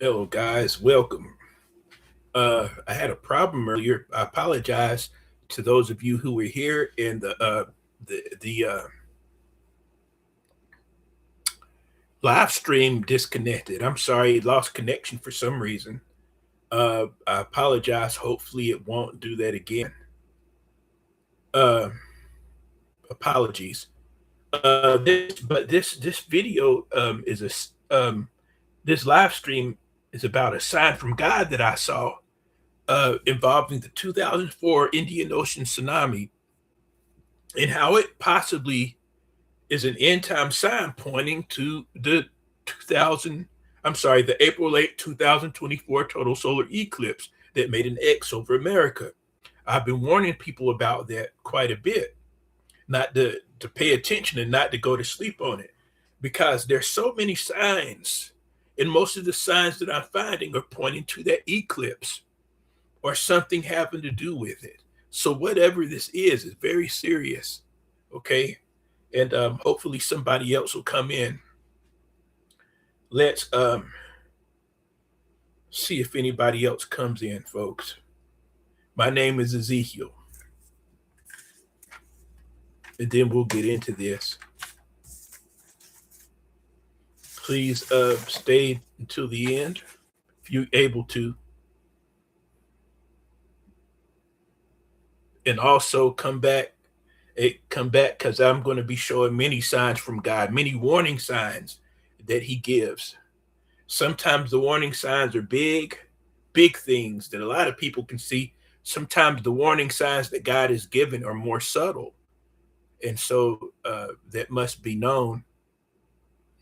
Hello, guys. Welcome. I had a problem earlier. I apologize to those of you who were here, and the live stream disconnected. I'm sorry, it lost connection for some reason. I apologize. Hopefully, it won't do that again. Uh, Apologies. This video is this live stream is about a sign from God that I saw involving the 2004 Indian Ocean tsunami and how it possibly is an end time sign pointing to the 2000, I'm sorry, the April 8th, 2024 total solar eclipse that made an X over America. I've been warning people about that quite a bit, not to pay attention and not to go to sleep on it, because there's so many signs, and most of the signs that I'm finding are pointing to that eclipse or something having to do with it. So whatever this is very serious. Okay, and hopefully somebody else will come in. Let's see if anybody else comes in, folks. My name is Ezekiel, and then we'll get into this. Please stay until the end if you're able to, and also come back. Come back because I'm going to be showing many signs from God, many warning signs that He gives. Sometimes the warning signs are big things that a lot of people can see. Sometimes the warning signs that God has given are more subtle. And so that must be known.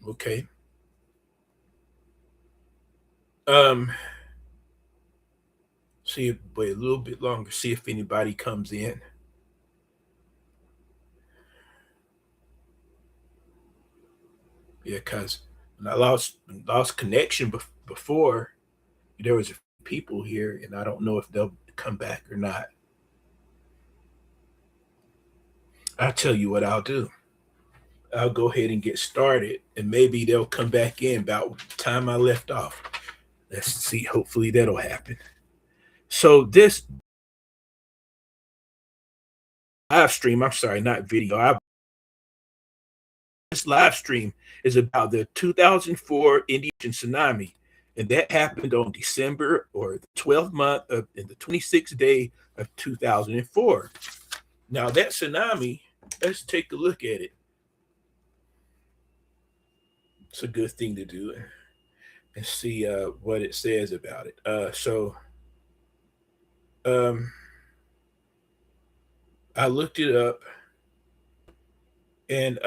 Okay. Um, See if wait a little bit longer, see if anybody comes in. Yeah, because when I lost connection before, there was people here, and I don't know if they'll come back or not. I'll tell you what I'll do. I'll go ahead and get started, and maybe they'll come back in about the time I left off. Let's see. Hopefully that'll happen. So this live stream, I'm sorry, not video. This live stream is about the 2004 Indian tsunami, and that happened on December or the 12th month of in the 26th day of 2004. Now that tsunami, let's take a look at it. It's a good thing to do and see what it says about it. Um, I looked it up, and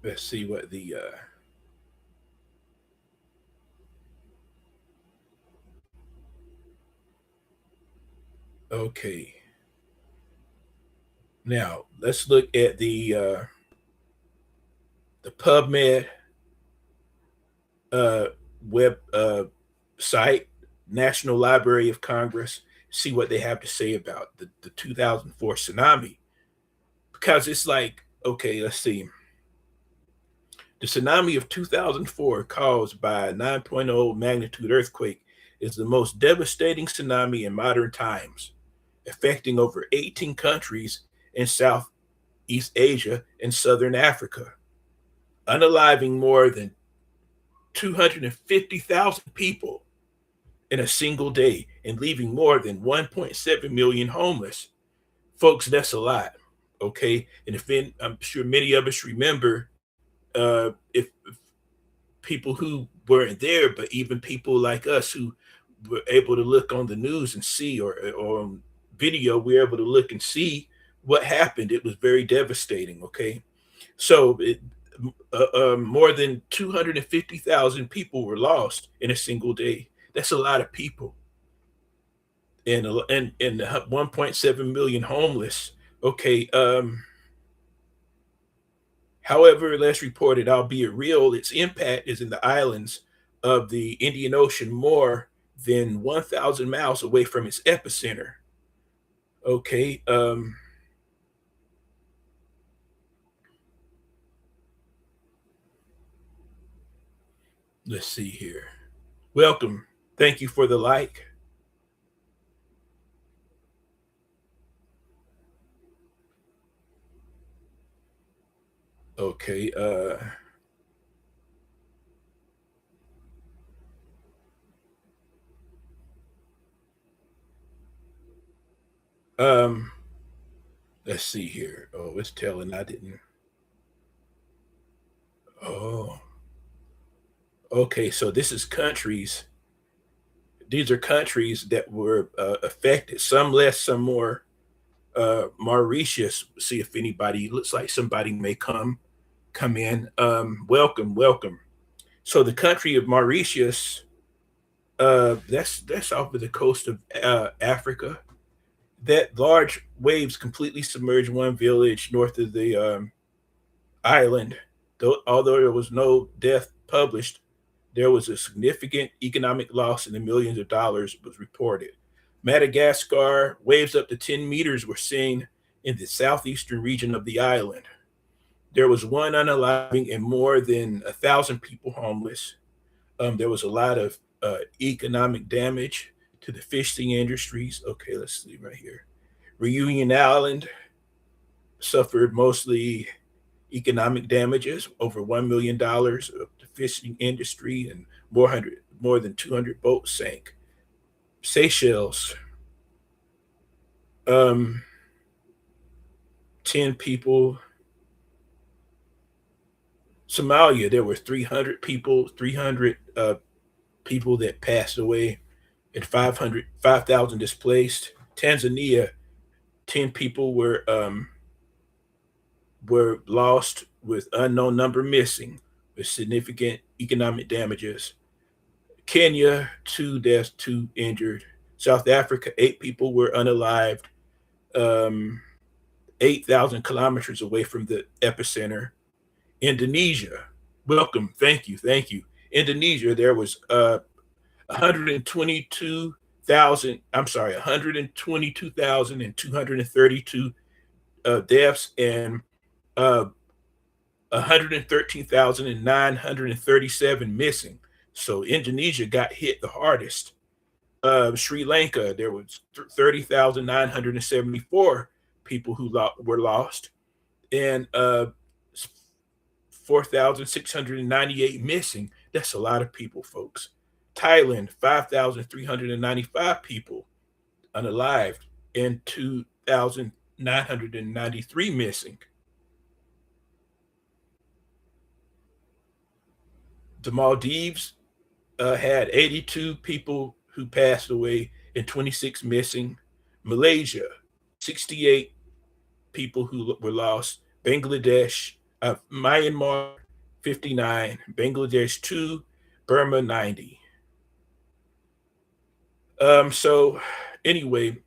let's see what the okay. Now let's look at the PubMed uh, web site, National Library of Congress, see what they have to say about the 2004 tsunami. Because it's like, okay, let's see. The tsunami of 2004, caused by a 9.0 magnitude earthquake, is the most devastating tsunami in modern times, affecting over 18 countries in Southeast Asia and Southern Africa, unaliving more than 250,000 people in a single day and leaving more than 1.7 million homeless. Folks, that's a lot. Okay. And I'm sure many of us remember if people who weren't there, but even people like us who were able to look on the news and see, or on video, we were able to look and see what happened. It was very devastating. Okay. So more than 250,000 people were lost in a single day. That's a lot of people, and 1.7 million homeless. Okay. However, less reported, albeit real, its impact is in the islands of the Indian Ocean, more than 1,000 miles away from its epicenter. Okay. Let's see here. Welcome. Thank you for the like. Okay. Um, let's see here. Oh, it's telling I didn't. Oh, okay. So this is countries. These are countries that were affected. Some less, some more. Mauritius. See if anybody looks like somebody may come in. Welcome, welcome. So the country of Mauritius. That's off of the coast of Africa. That large waves completely submerged one village north of the island. Although there was no death published, there was a significant economic loss and the millions of dollars was reported. Madagascar, waves up to 10 meters were seen in the southeastern region of the island. There was one unaliving and more than 1,000 people homeless. There was a lot of economic damage to the fishing industries. Okay, let's see right here. Reunion Island suffered mostly economic damages, over $1 million of the fishing industry, and more than 200 boats sank. Seychelles, um, 10 people. Somalia, there were 300 people that passed away, and 5,000 displaced. Tanzania, 10 people were lost with unknown number missing, with significant economic damages. Kenya, 2 deaths, 2 injured. South Africa, 8 people were unalived, 8,000 kilometers away from the epicenter. Indonesia, welcome, thank you. Indonesia, there was 122,000. I'm sorry, 122,232 deaths and uh, 113,937 missing. So Indonesia got hit the hardest. Sri Lanka, there was 30,974 people who were lost, and 4,698 missing. That's a lot of people, folks. Thailand, 5,395 people unalived, and 2,993 missing. The Maldives had 82 people who passed away and 26 missing. Malaysia, 68 people who were lost. Bangladesh, Myanmar, 59. Bangladesh, 2. Burma, 90. So, anyway,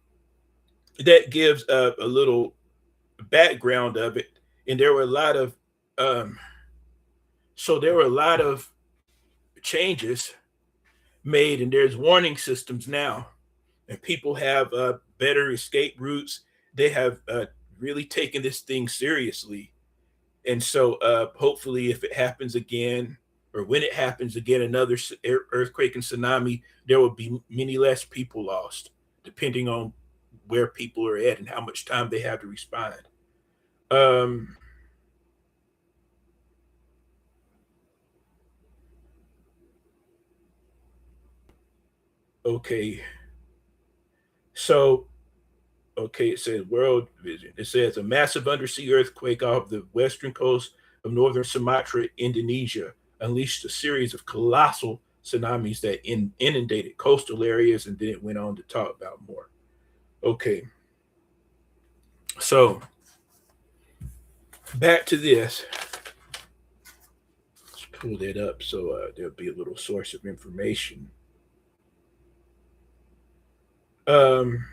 that gives a little background of it. And there were a lot of, um, so there were a lot of changes made, and there's warning systems now, and people have better escape routes. They have really taken this thing seriously, and so hopefully, if it happens again, or when it happens again, another earthquake and tsunami, there will be many less people lost, depending on where people are at and how much time they have to respond. Um, okay, so okay, it says World Vision. It says a massive undersea earthquake off the western coast of northern Sumatra, Indonesia, unleashed a series of colossal tsunamis that inundated coastal areas, and then it went on to talk about more. Okay, so back to this. Let's pull that up so there'll be a little source of information. Um,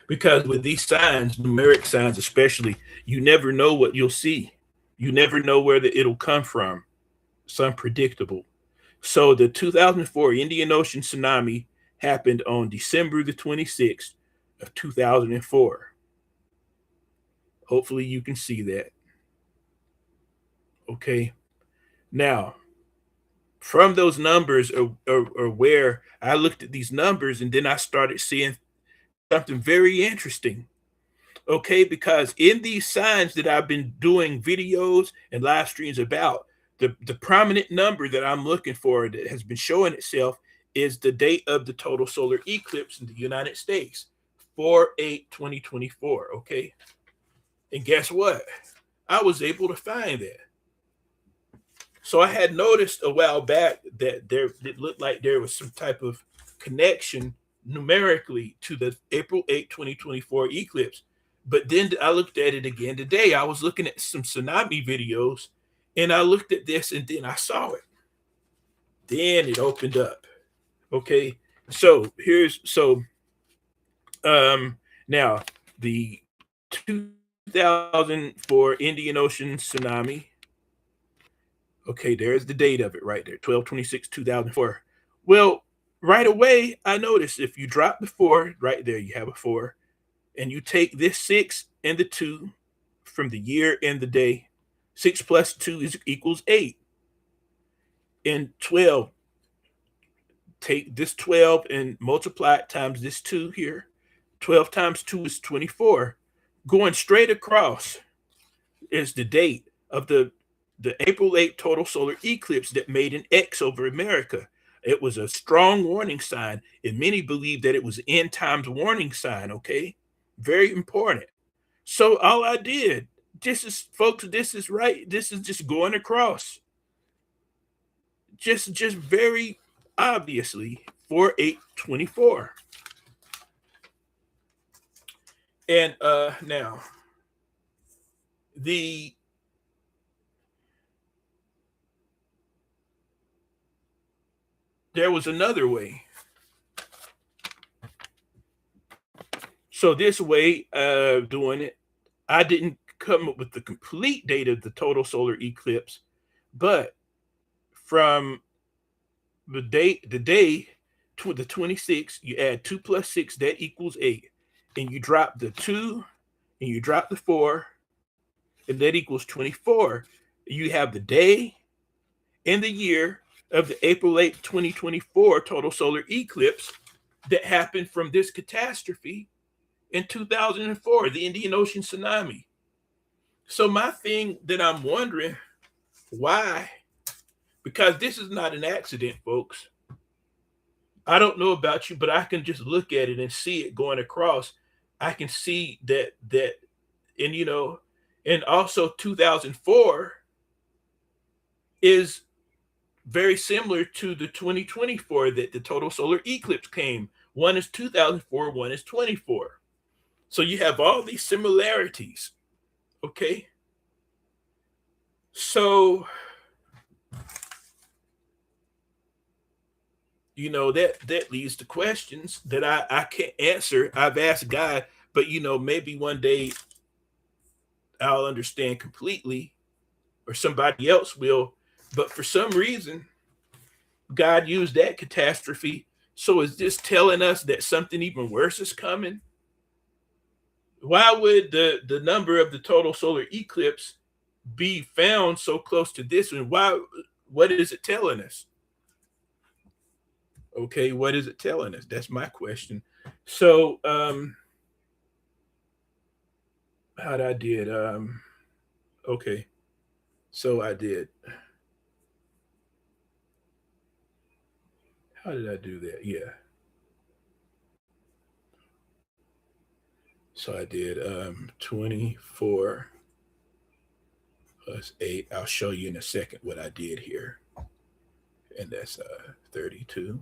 because with these signs, numeric signs especially, you never know what you'll see. You never know where it'll come from. It's unpredictable. So the 2004 Indian Ocean tsunami happened on December the 26th of 2004. Hopefully you can see that. Okay. Now, from those numbers or where I looked at these numbers and then I started seeing something very interesting. Okay, because in these signs that I've been doing videos and live streams about, the prominent number that I'm looking for that has been showing itself is the date of the total solar eclipse in the United States, 4/8/2024. Okay. And guess what? I was able to find that. So I had noticed a while back that there it looked like there was some type of connection numerically to the April 8, 2024 eclipse. But then I looked at it again today. I was looking at some tsunami videos and I looked at this and then I saw it. Then it opened up. Okay. So here's um now the 2004 Indian Ocean tsunami. Okay, there's the date of it right there, 12/26/2004. Well, right away, I noticed if you drop the four, right there, you have a four, and you take this six and the two from the year and the day, six plus two is equals eight. And 12, take this 12 and multiply it times this two here. 12 times two is 24. Going straight across is the date of the April 8 total solar eclipse that made an X over America. It was a strong warning sign, and many believe that it was end times warning sign. Okay, very important. So all I did, this is folks, this is right. This is just going across, just very obviously 4/8/24. And now the there was another way. So this way of doing it, I didn't come up with the complete date of the total solar eclipse, but from the day to the 26th, you add 2 plus 6, that equals 8. And you drop the 2 and you drop the 4, and that equals 24. You have the day and the year of the April 8, 2024 total solar eclipse that happened from this catastrophe in 2004, the Indian Ocean tsunami. So my thing that I'm wondering, why? Because this is not an accident, folks. I don't know about you, but I can just look at it and see it going across. I can see that, and and also 2004 is very similar to the 2024 that the total solar eclipse came. One is 2004, one is 24. So you have all these similarities. Okay. So that leads to questions that I can't answer. I've asked God, but maybe one day I'll understand completely, or somebody else will. But for some reason, God used that catastrophe. So is this telling us that something even worse is coming? Why would the number of the total solar eclipse be found so close to this one? Why? What is it telling us? Okay, what is it telling us? That's my question. So how'd I did? Okay, so I did. How did I do that? Yeah. So I did 24 plus 8. I'll show you in a second what I did here. And that's 32.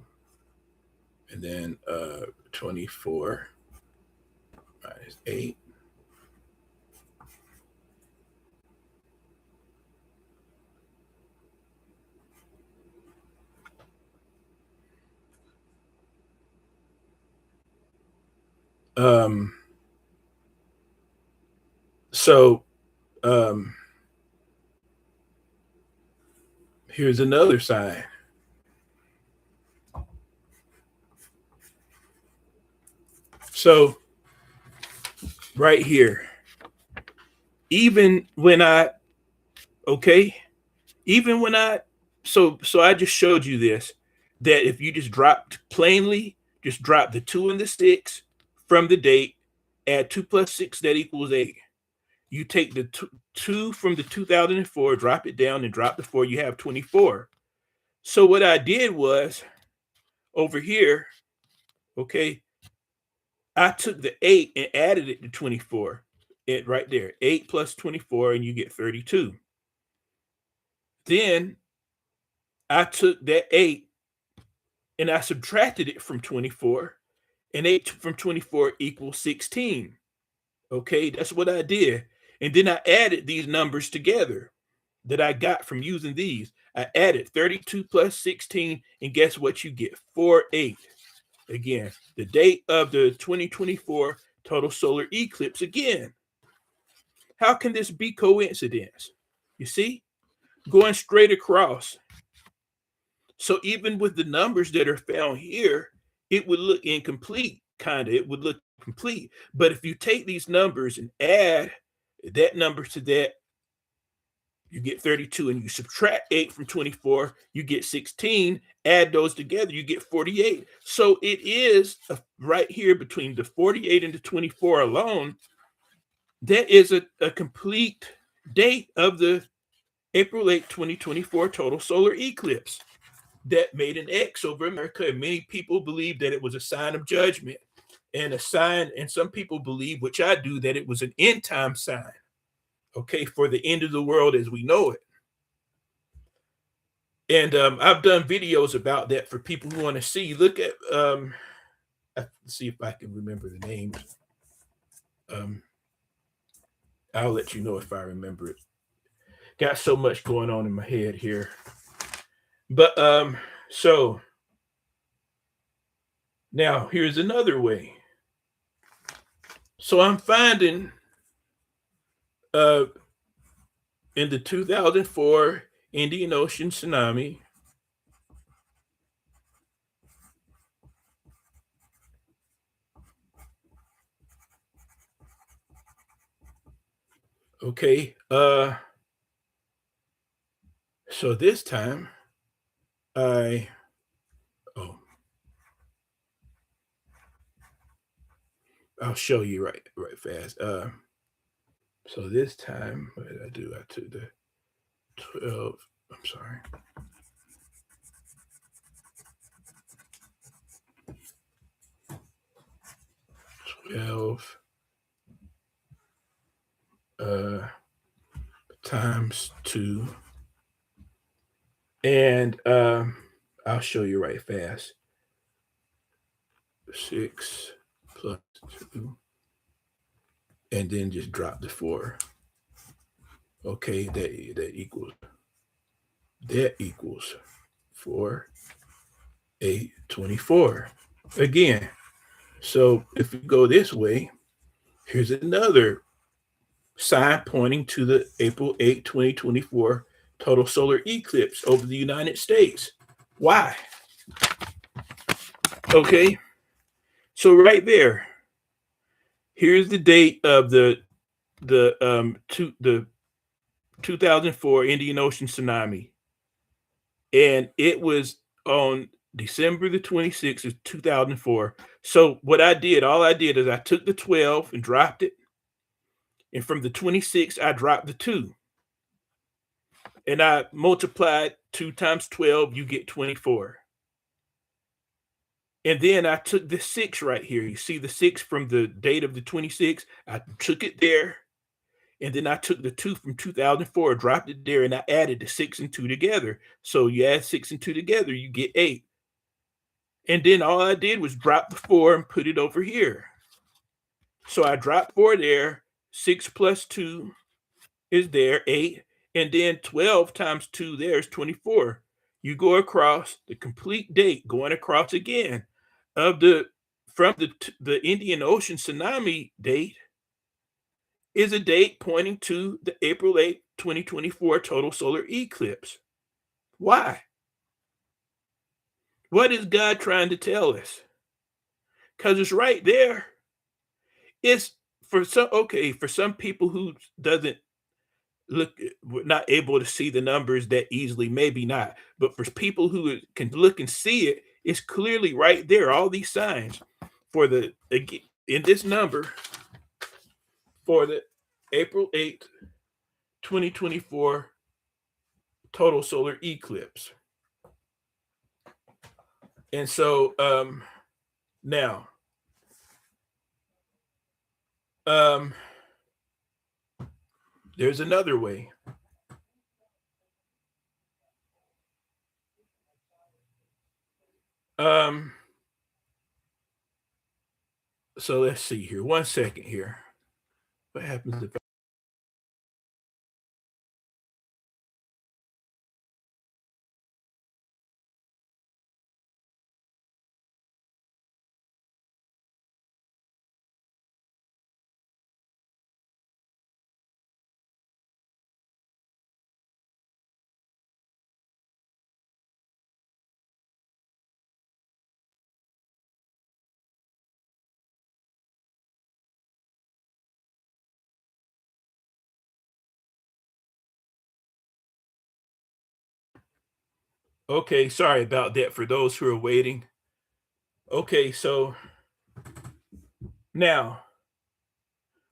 And then 24 minus 8. Um, so here's another sign. So right here, even when I okay, even when I so I just showed you this, that if you just dropped plainly, just drop the 2 and the 6 from the date, add 2 plus 6, that equals 8. You take the 2 from the 2004, drop it down, and drop the 4, you have 24. So what I did was, over here, okay, I took the 8 and added it to 24. It right there, 8 plus 24, and you get 32. Then I took that 8 and I subtracted it from 24, and 8 from 24 equals 16. Okay, that's what I did. And then I added these numbers together that I got from using these. I added 32 plus 16, and guess what you get? 4/8. Again, the date of the 2024 total solar eclipse again. How can this be coincidence? You see, going straight across. So even with the numbers that are found here, it would look incomplete, kind of. It would look complete. But if you take these numbers and add that number to that, you get 32, and you subtract 8 from 24, you get 16. Add those together, you get 48. So it is right here between the 48 and the 24 alone. That is a complete date of the April 8th, 2024 total solar eclipse that made an X over America. And many people believe that it was a sign of judgment and a sign, and some people believe, which I do, that it was an end time sign, okay, for the end of the world as we know it. And I've done videos about that for people who want to see. Look at, let's see if I can remember the names. I'll let you know if I remember it. Got so much going on in my head here. But so now here's another way. So I'm finding in the 2004 Indian Ocean tsunami, okay, so this time I oh I'll show you right fast. So this time, what did I do? I took the 12, I'm sorry. 12 times 2, and I'll show you right fast. 6 plus 2, and then just drop the 4. Okay, that equals 4, 8, 24. Again, so if you go this way, here's another sign pointing to the April 8th, 2024 total solar eclipse over the United States. Why? Okay, so right there, here's the date of the 2004 Indian Ocean tsunami, and it was on December the 26th of 2004. So what I did, all I did is I took the 12 and dropped it, and from the 26 I dropped the 2, and I multiplied 2 times 12, you get 24. And then I took the 6 right here. You see the 6 from the date of the 26? I took it there, and then I took the 2 from 2004, dropped it there, and I added the 6 and 2 together. So you add 6 and 2 together, you get 8. And then all I did was drop the 4 and put it over here. So I dropped 4 there, 6 plus 2 is there, 8, and then 12 times 2 there is 24. You go across the complete date, going across again of from the Indian Ocean tsunami date is a date pointing to the April 8th, 2024 total solar eclipse. Why? What is God trying to tell us? Because it's right there. It's for some people who doesn't look, we're not able to see the numbers that easily, maybe not. But for people who can look and see it, it's clearly right there. All these signs for in this number for the April 8th, 2024 total solar eclipse. And so now um there's another way. Um so let's see here. 1 second here. What happens if okay, sorry about that for those who are waiting. Okay, so now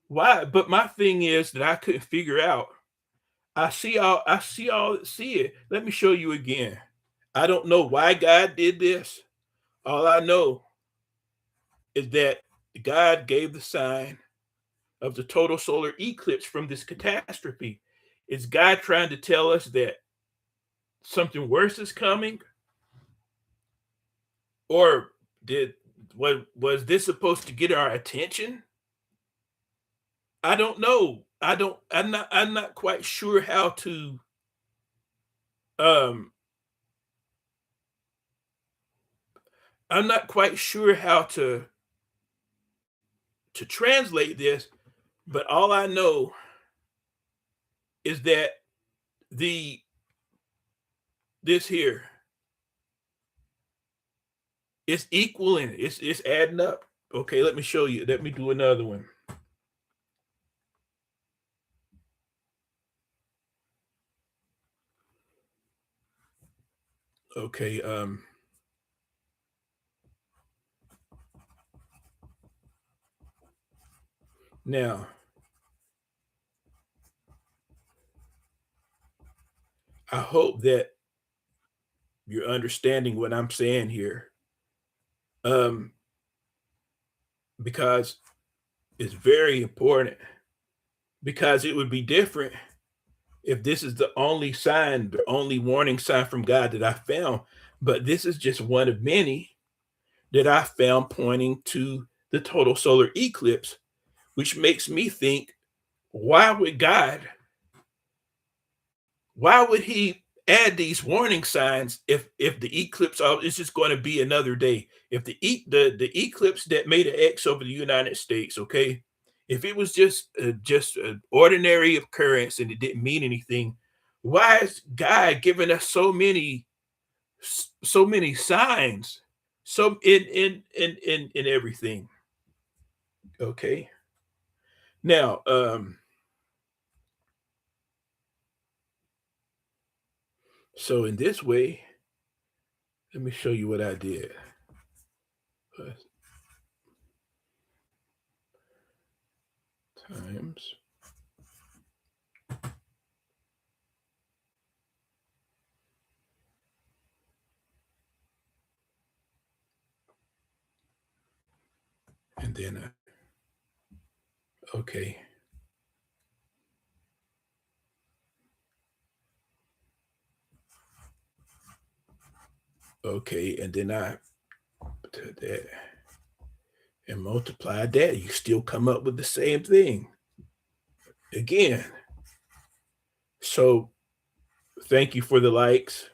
why but my thing is that I couldn't figure out. See it. Let me show you again. I don't know why God did this. All I know is that God gave the sign of the total solar eclipse from this catastrophe. Is God trying to tell us that something worse is coming? Or did what was this supposed to get our attention? I don't know. I'm not quite sure how to um I'm not quite sure how to translate this, but all I know is that the this here is equaling, it's adding up. Okay, let me show you. Let me do another one. Okay, now I hope that you're understanding what I'm saying here. Um, because it's very important. Because it would be different if this is the only sign, the only warning sign from God that I found. But this is just one of many that I found pointing to the total solar eclipse, which makes me think, why would God, why would he add these warning signs if the eclipse is just going to be another day? If the eclipse that made an X over the United States, okay, if it was just an ordinary occurrence and it didn't mean anything, why is God giving us so many signs, so in everything? Okay, now so in this way, let me show you what I did. Times. And then, okay. Okay. And then I put that and multiply that. You still come up with the same thing again. So thank you for the likes.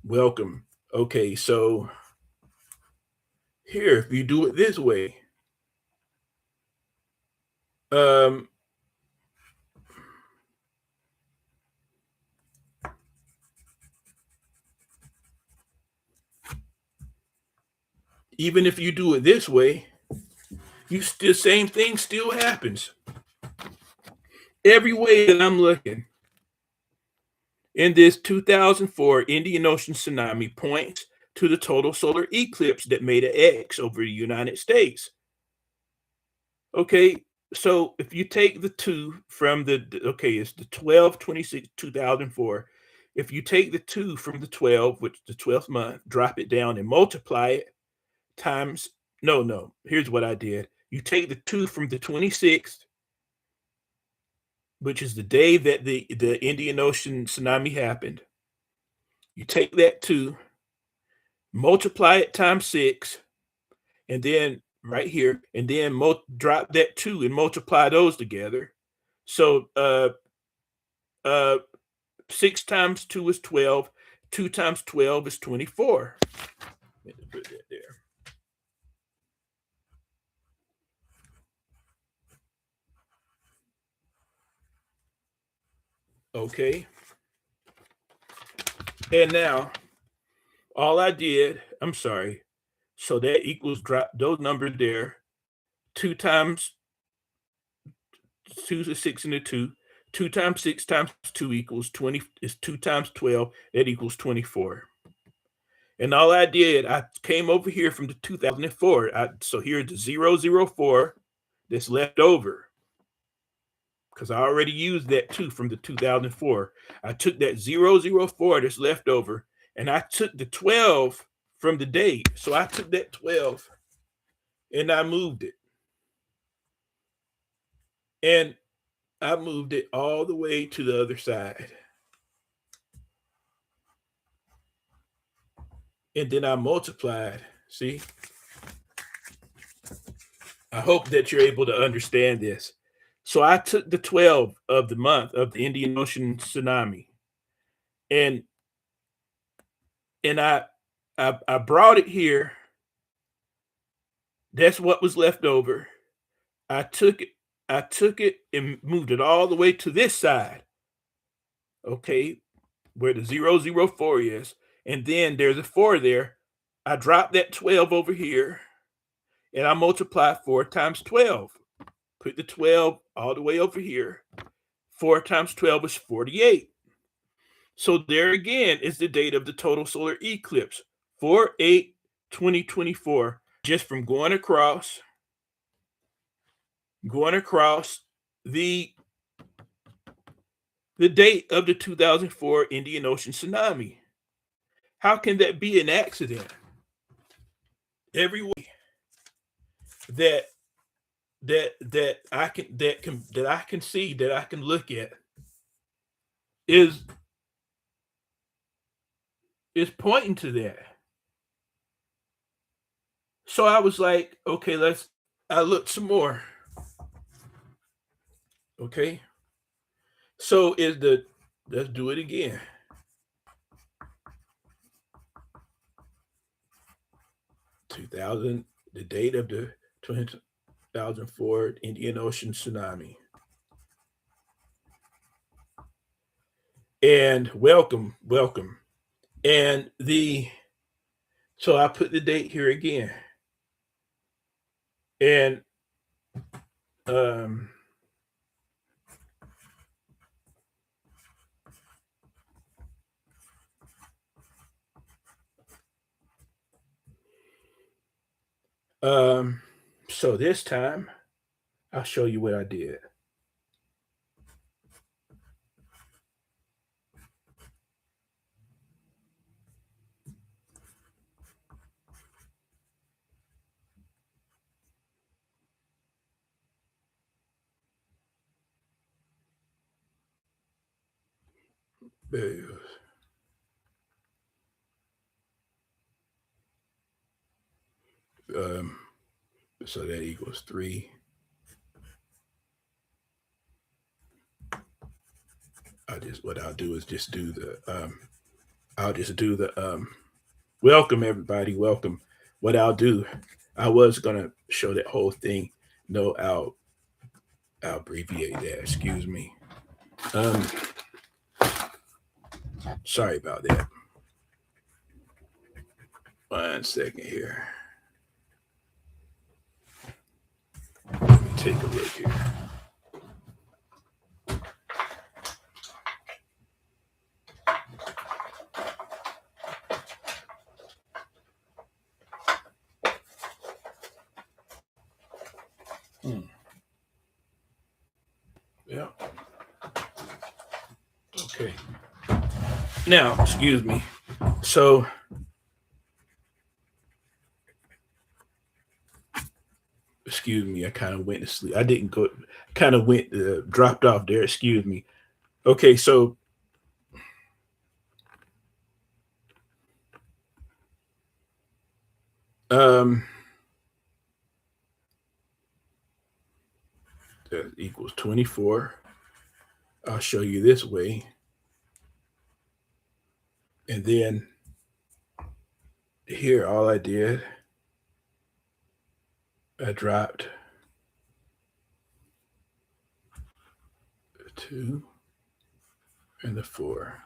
Welcome. Okay. So here, if you do it this way, um, even if you do it this way, you still same thing still happens. Every way that I'm looking in this 2004 Indian Ocean tsunami points to the total solar eclipse that made an X over the United States. Okay, so if you take the 2 from okay, it's the 12/26, 2004. If you take the 2 from the 12, which the 12th month, drop it down and multiply it times no, here's what I did. You take the 2 from the 26th, which is the day that the Indian Ocean tsunami happened. You take that 2, multiply it times 6, and then right here, and then drop that 2 and multiply those together. So, uh 6 times 2 is 12. 2 times 12 is 24. Let me put that there. Okay. And now, all I did, I'm sorry. So that equals drop those numbers there. 2 times 2 is 6 and a 2. 2 times 6 times 2 equals 20 is 2 times 12. That equals 24. And all I did, I came over here from the 2004. So here's the 004 that's left over because I already used that 2 from the 2004. I took that 004 that's left over and I took the 12 from the date. So I took that 12 and I moved it. And I moved it all the way to the other side. And then I multiplied. See? I hope that you're able to understand this. So I took the 12 of the month of the Indian Ocean tsunami, and and I brought it here. That's what was left over. I took it, I took it and moved it all the way to this side. Okay, where the 004 is, and then there's a 4 there. I dropped that 12 over here, and I multiplied 4 times 12. Put the 12 all the way over here. 4 times 12 is 48. So there again is the date of the total solar eclipse, 4/8/2024. Just from going across the the date of the 2004 Indian Ocean tsunami. How can that be an accident? Every way that I can see, that I can look at, is pointing to that. So I was like, okay, I looked some more. Okay. So let's do it again. 2000, the date of the 2004 Indian Ocean tsunami. And welcome. And so I put the date here again. And um so this time I'll show you what I did. Um, so that equals 3. What I'll do is just do the welcome everybody, welcome. What I'll do, I was gonna show that whole thing. No, I'll abbreviate that. Excuse me. Um, sorry about that. 1 second here. Let me take a look here. Yeah. Okay. Now, excuse me. So, excuse me. I kind of went to sleep. I didn't go. Kind of went dropped off there. Excuse me. Okay. So, um, that equals 24. I'll show you this way, and then here, all I did, I dropped the 2 and the 4.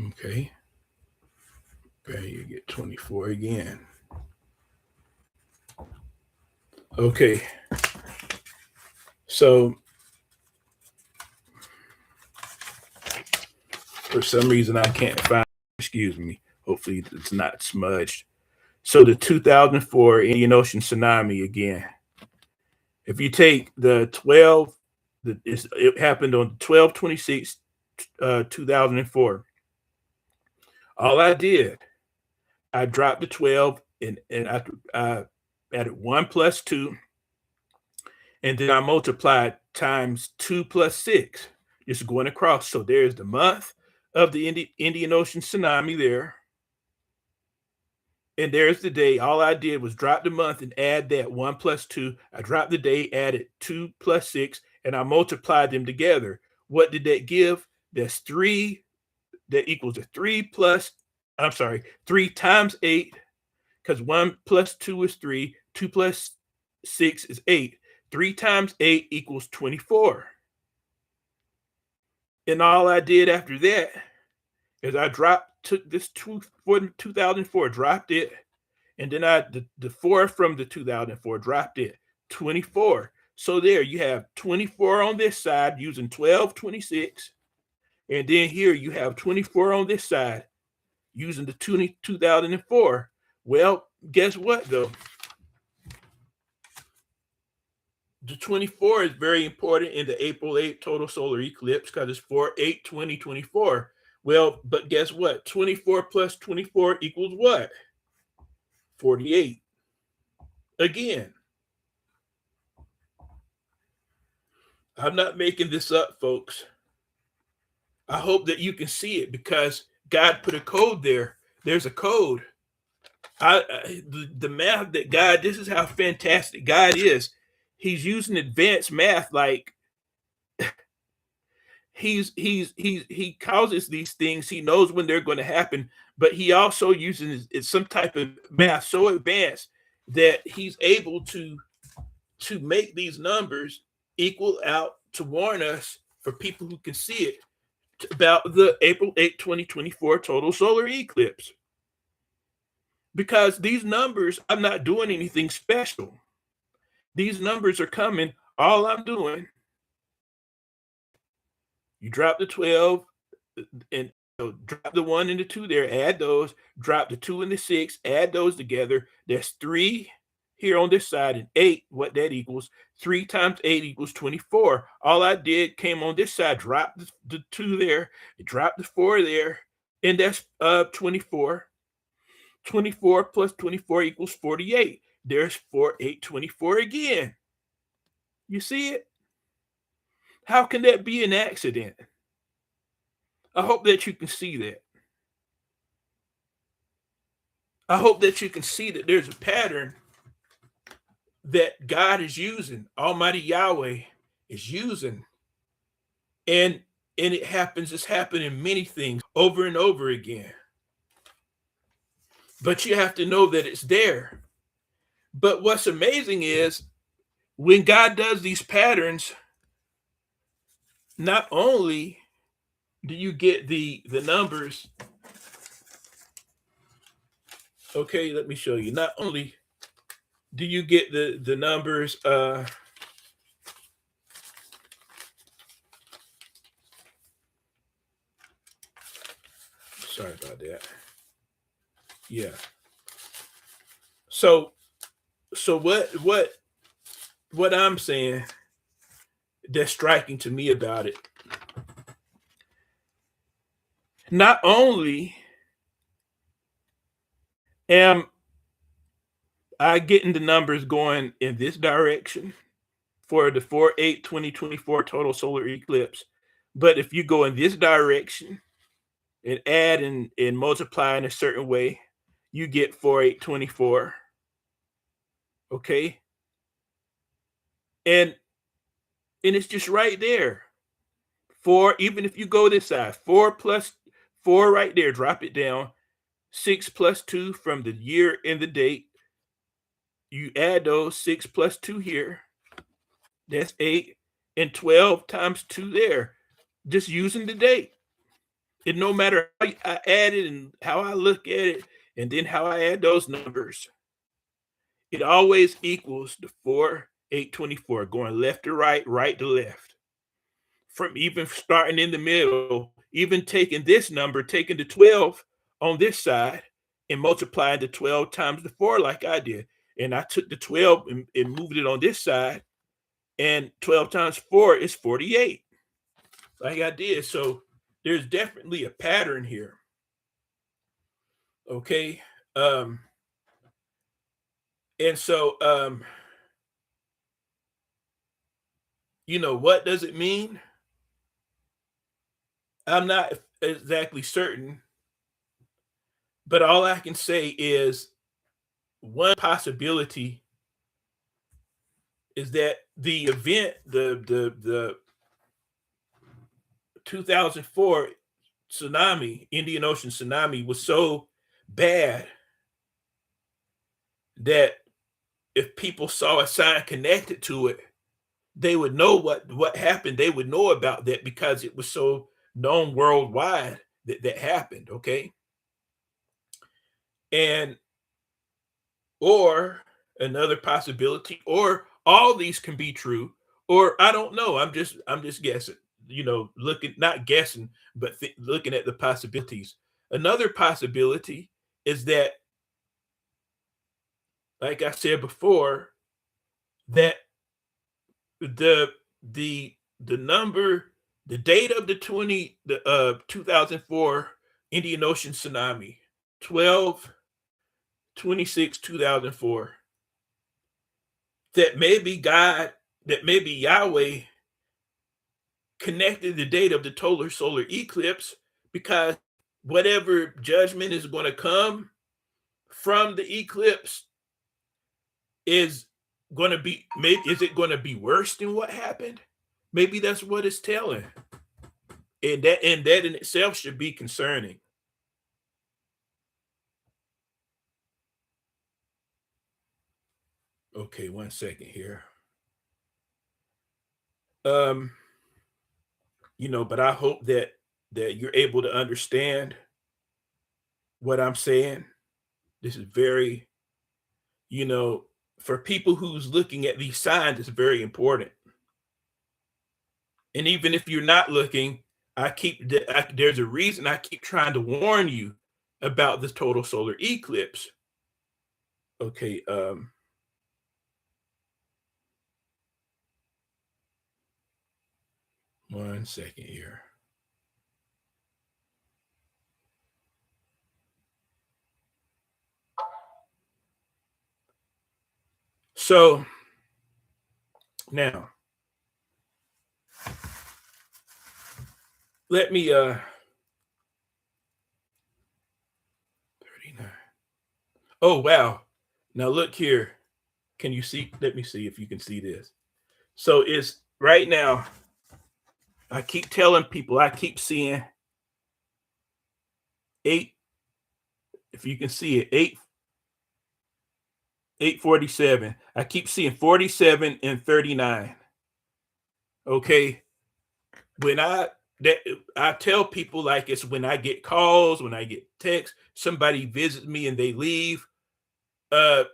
Okay. Okay, you get 24 again. Okay. So for some reason I can't find, excuse me. Hopefully it's not smudged. So the 2004 Indian Ocean tsunami again. If you take the 12, it happened on 12/26, 2004. All I did, I dropped the 12 and I added 1 plus 2, and then I multiplied times 2 plus 6, just going across. So there's the month of the Indian Ocean tsunami there. And there's the day. All I did was drop the month and add that 1 plus 2. I dropped the day, added 2 plus 6, and I multiplied them together. What did that give? That's 3. That equals a 3 plus, I'm sorry, 3 times 8, because 1 plus 2 is 3. 2 plus 6 is 8. 3 times 8 equals 24. And all I did after that is I took this 2004, dropped it, and then the 4 from the 2004, dropped it, 24. So there you have 24 on this side using 12/26, and then here you have 24 on this side using the 2004. Well, guess what though? The 24 is very important in the April 8 total solar eclipse because it's 4/8/2024. Well, but guess what? 24 plus 24 equals what? 48. Again, I'm not making this up, folks. I hope that you can see it because God put a code there. There's a code. The math that God, this is how fantastic God is. He's using advanced math, like he causes these things. He knows when they're going to happen, but he also uses some type of math so advanced that he's able to make these numbers equal out to warn us, for people who can see it, about the April 8, 2024 total solar eclipse. Because these numbers, I'm not doing anything special. These numbers are coming. All I'm doing, you drop the 12 and drop the 1 and the 2 there, add those, drop the 2 and the 6, add those together. That's 3 here on this side and 8, what that equals. 3 times 8 equals 24. All I did, came on this side, dropped the 2 there, dropped the 4 there, and that's 24. 24 plus 24 equals 48. There's 4/8/24 again. You see it? How can that be an accident? I hope that you can see that. I hope that you can see that there's a pattern that God is using, Almighty Yahweh is using. And it happens, it's happening many things over and over again. But you have to know that it's there. But what's amazing is when God does these patterns, not only do you get the numbers, okay, let me show you. Not only do you get the numbers, sorry about that. Yeah. So what I'm saying that's striking to me about it, not only am I getting the numbers going in this direction for the 4/8/2024 total solar eclipse, but if you go in this direction and add and multiply in a certain way, you get 4/8/24. Okay, and it's just right there. Four, even if you go this side, four plus four right there, drop it down. 6 plus 2 from the year and the date. You add those 6 plus 2 here. That's 8. And 12 times 2 there. Just using the date. And no matter how I add it and how I look at it, and then how I add those numbers, it always equals the 4/8/24, going left to right, right to left. From even starting in the middle, even taking this number, taking the 12 on this side and multiplying the 12 times the 4 like I did. And I took the 12 and moved it on this side, and 12 times 4 is 48, like I did. So there's definitely a pattern here. Okay. And so what does it mean? I'm not exactly certain, but all I can say is one possibility is that the event, the 2004 tsunami, Indian Ocean tsunami, was so bad that if people saw a sign connected to it, they would know what happened. They would know about that because it was so known worldwide that that happened. Okay, and or another possibility, or all these can be true, or I don't know. I'm just guessing. Looking, not guessing, but looking at the possibilities. Another possibility is that, like I said before, that the the number, the date of the 2004 Indian Ocean tsunami, 12/26/2004, that maybe God, that maybe Yahweh connected the date of the total solar eclipse because whatever judgment is going to come from the eclipse is going to be, maybe, is it going to be worse than what happened? Maybe that's what it's telling. And that in itself should be concerning. Okay, 1 second here. Um, but I hope that you're able to understand what I'm saying. This is very, you know, for people who's looking at these signs, it's very important. And even if you're not looking, there's a reason I keep trying to warn you about this total solar eclipse. Okay, 1 second here. So now let me 39. Oh wow. Now look here. Can you see? Let me see if you can see this. So it's right now. I keep telling people, I keep seeing 8, if you can see it, 847. I keep seeing 47 and 39. Okay. When that I tell people, like, it's when I get calls, when I get texts, somebody visits me and they leave. Uh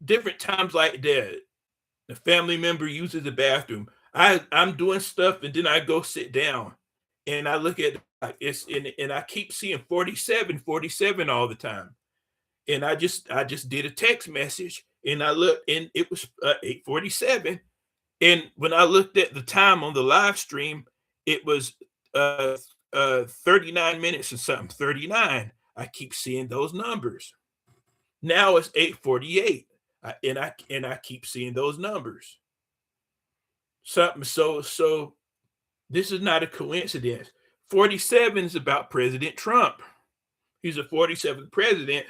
Different times like that. The family member uses the bathroom. I'm doing stuff and then I go sit down and I look at, it's and I keep seeing 47, 47 all the time. and I just did a text message, and I looked, and it was 8:47. And when I looked at the time on the live stream, it was 39 minutes or something, 39. I keep seeing those numbers. Now it's 8:48. And I keep seeing those numbers. So this is not a coincidence. 47 is about President Trump. He's the 47th president.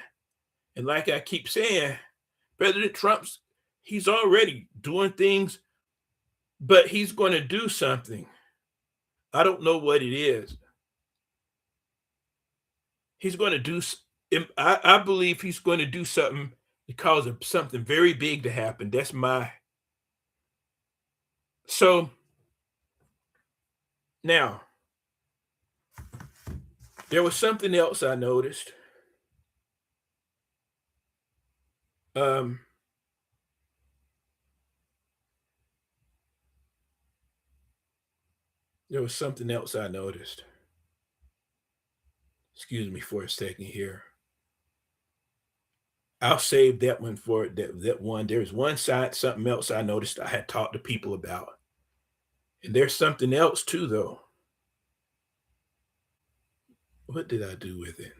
And like I keep saying, President Trump's he's already doing things, but he's going to do something. I don't know what it is. He's going to do. I believe he's going to do something because of something very big to happen. That's my. So now there was something else I noticed. Um, there was something else I noticed. Excuse me for a second here. I'll save that one for that one. There's one side, something else I noticed I had talked to people about. And there's something else too, though. What did I do with it?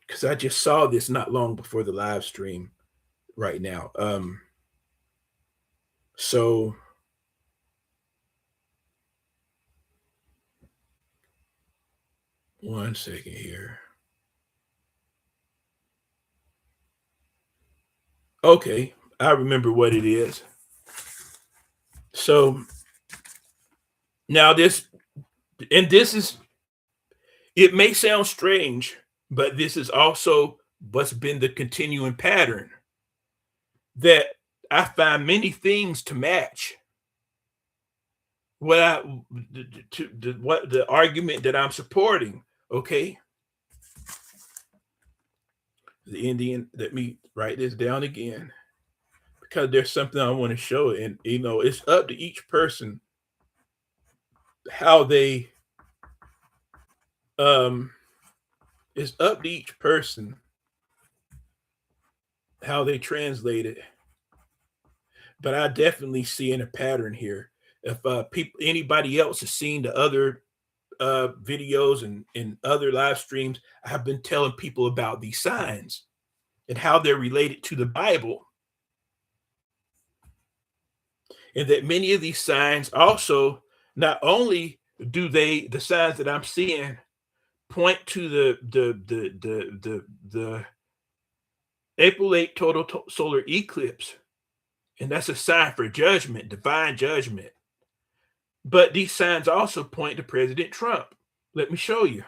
Because I just saw this not long before the live stream right now. So one second here. Okay, I remember what it is. So now this is, it may sound strange, but this is also what's been the continuing pattern, that I find many things to match what I what the argument that I'm supporting. Okay, the Indian. Let me write this down again, because there's something I want to show, and it's up to each person how they um it's up to each person how they translate it. But I definitely see in a pattern here. If people, anybody else has seen the other videos and other live streams, I've been telling people about these signs and how they're related to the Bible, and that many of these signs also, not only do the signs that I'm seeing point to the April 8 total solar eclipse, and that's a sign for judgment, divine judgment. But these signs also point to President Trump. Let me show you.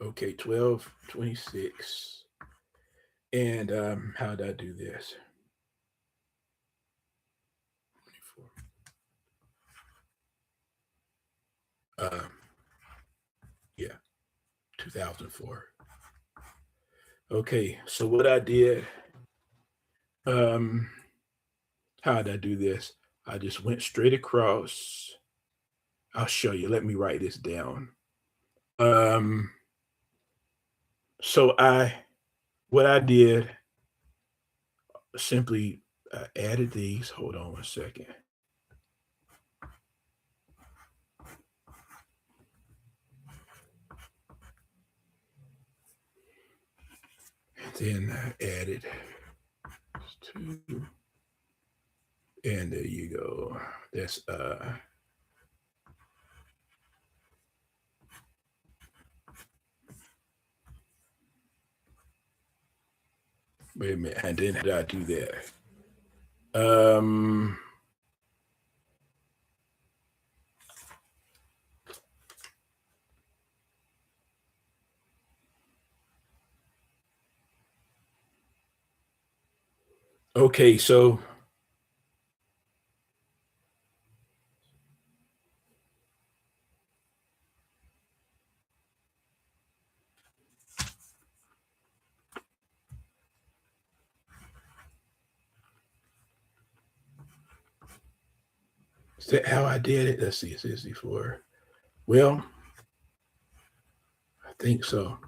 Okay, 12:26. And how did I do this? 24. Yeah, 2004. Okay, so what I did, um, how did I do this? I just went straight across. I'll show you. Let me write this down. Um, so what I did, simply added these. Hold on one second. Then I added two, and there you go. That's wait a minute. And then how did I do that? Okay, so is that how I did it? Let's see, 64. Well, think so.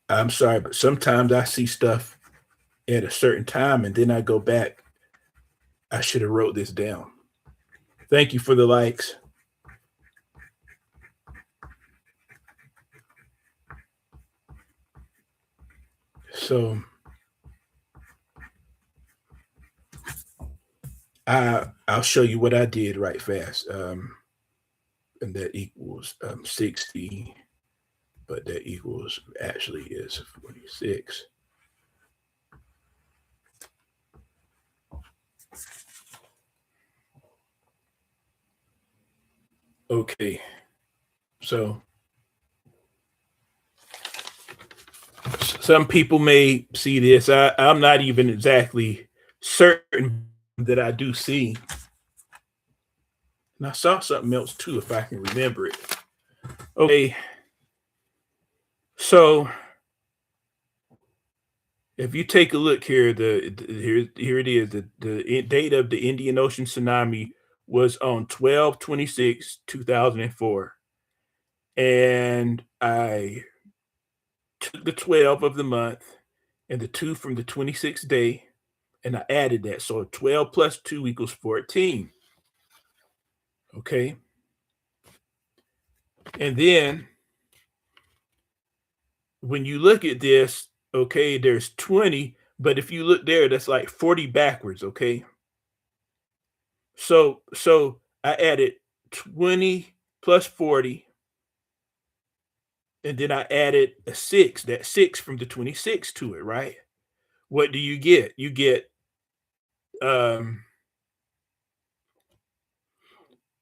I'm sorry, but sometimes I see stuff at a certain time and then I go back. I should have wrote this down. Thank you for the likes. So I'll show you what I did right fast. And that equals 60, but that equals actually is 46. Okay, so some people may see this. I'm not even exactly certain that I do see. And I saw something else too, if I can remember it. Okay, so if you take a look here, here it is. The date of the Indian Ocean tsunami was on 12/26/2004, and I took the 12 of the month and the 2 from the 26th day, and I added that. So 12 plus 2 equals 14. Okay. And then when you look at this, okay, there's 20, but if you look there, that's like 40 backwards. Okay. So I added 20 plus 40, and then I added a 6, that 6 from the 26 to it, right? What do you get? You get um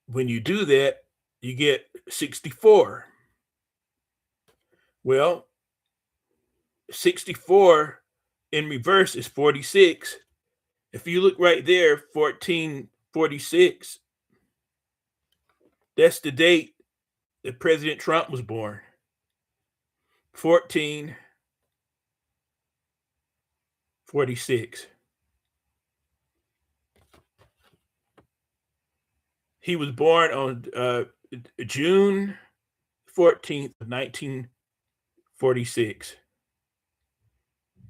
when you do that, you get 64. Well, 64 in reverse is 46. If you look right there, 1446, that's the date that President Trump was born. 1446. He was born on June 14th, 1946.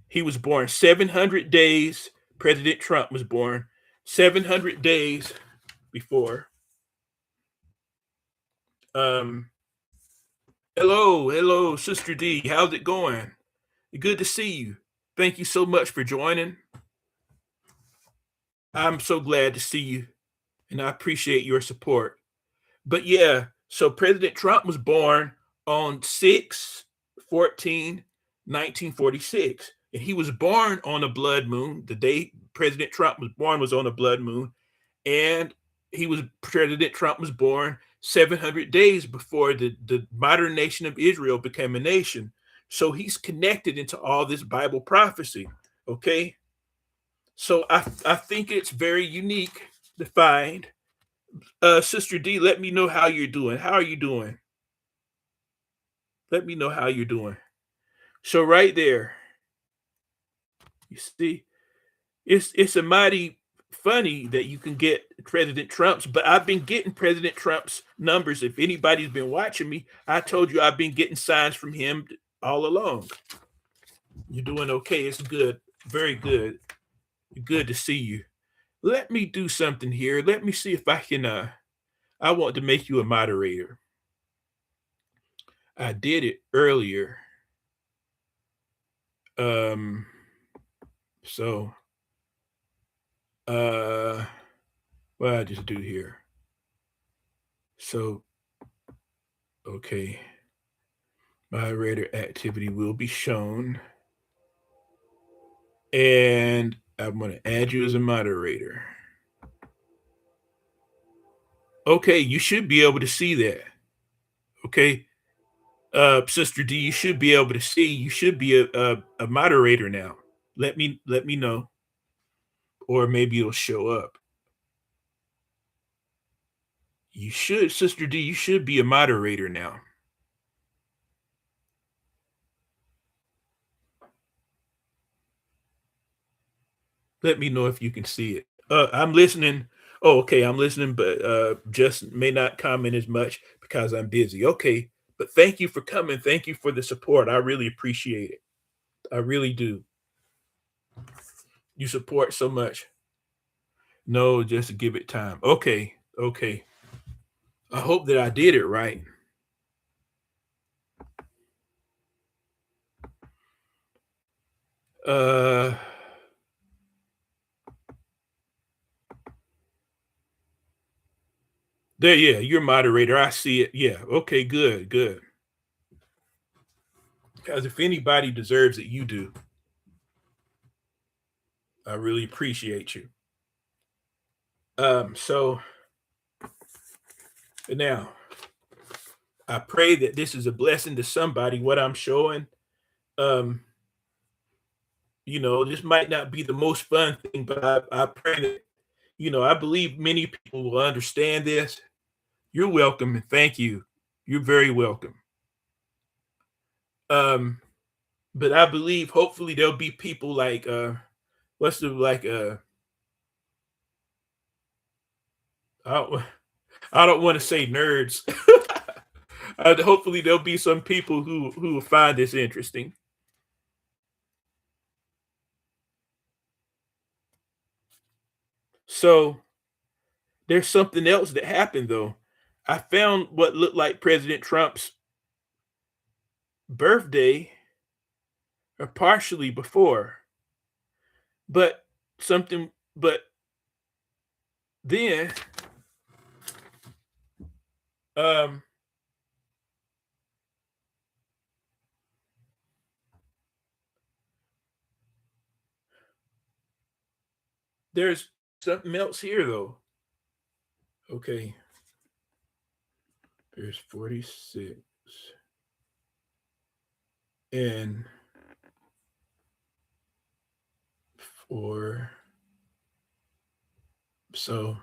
He was born 700 days. President Trump was born 700 days before. Hello, Sister D. How's it going? Good to see you. Thank you so much for joining. I'm so glad to see you, and I appreciate your support. But yeah, so President Trump was born on 6/14/1946, and he was born on a blood moon. The day President Trump was born was on a blood moon, and President Trump was born 700 days before the modern nation of Israel became a nation. So he's connected into all this Bible prophecy. Okay. So I think it's very unique to find. Sister D, let me know how you're doing. How are you doing? Let me know how you're doing. So right there, you see, it's a mighty funny that you can get President Trump's, but I've been getting President Trump's numbers. If anybody's been watching me, I told you I've been getting signs from him all along. You're doing okay. It's good. Very good. Good to see you. Let me do something here. Let me see if I can I want to make you a moderator. I did it earlier. So what I just do here. So okay. Moderator activity will be shown. And I'm going to add you as a moderator. Okay, you should be able to see that. Okay. Sister D, you should be able to see. You should be a moderator now. Let me know. Or maybe it'll show up. You should, Sister D, you should be a moderator now. Let me know if you can see it. I'm listening. Oh, okay, I'm listening, but just may not comment as much because I'm busy. Okay, But thank you for coming. Thank you for the support. I really appreciate it. I really do. You support so much. No, just give it time. Okay. Okay. I hope that I did it right. Uh There, yeah, you're moderator. I see it. Yeah. Okay, good, good. Because if anybody deserves it, you do. I really appreciate you. So now I pray that this is a blessing to somebody, what I'm showing. Um, this might not be the most fun thing, but I pray that, I believe many people will understand this. You're welcome and thank you. You're very welcome. Um, but I believe hopefully there'll be people like what's the like I don't, I don't want to say nerds. Hopefully there'll be some people who will find this interesting. So there's something else that happened though. I found what looked like President Trump's birthday or partially before, but but then um there's something else here though. Okay, there's 46 and 4. So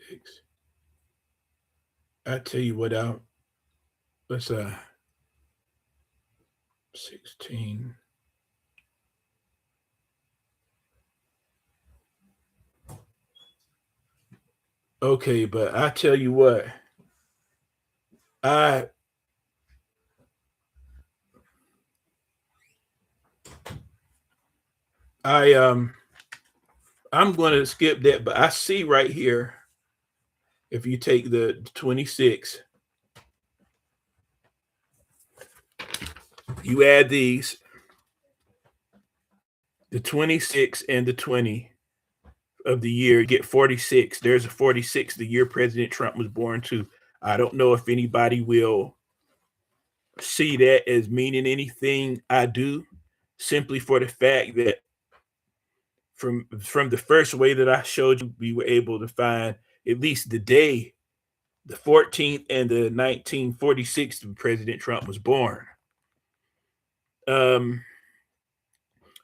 6. I tell you what out. Let's 16. Okay, but I tell you what, I I I'm gonna skip that, but I see right here if you take the 26, you add these, the 26 and the 20 of the year, you get 46. There's a 46 the year President Trump was born to. I don't know if anybody will see that as meaning anything. I do, simply for the fact that from the first way that I showed you, we were able to find at least the day, the 14th and the 1946 when President Trump was born. Um,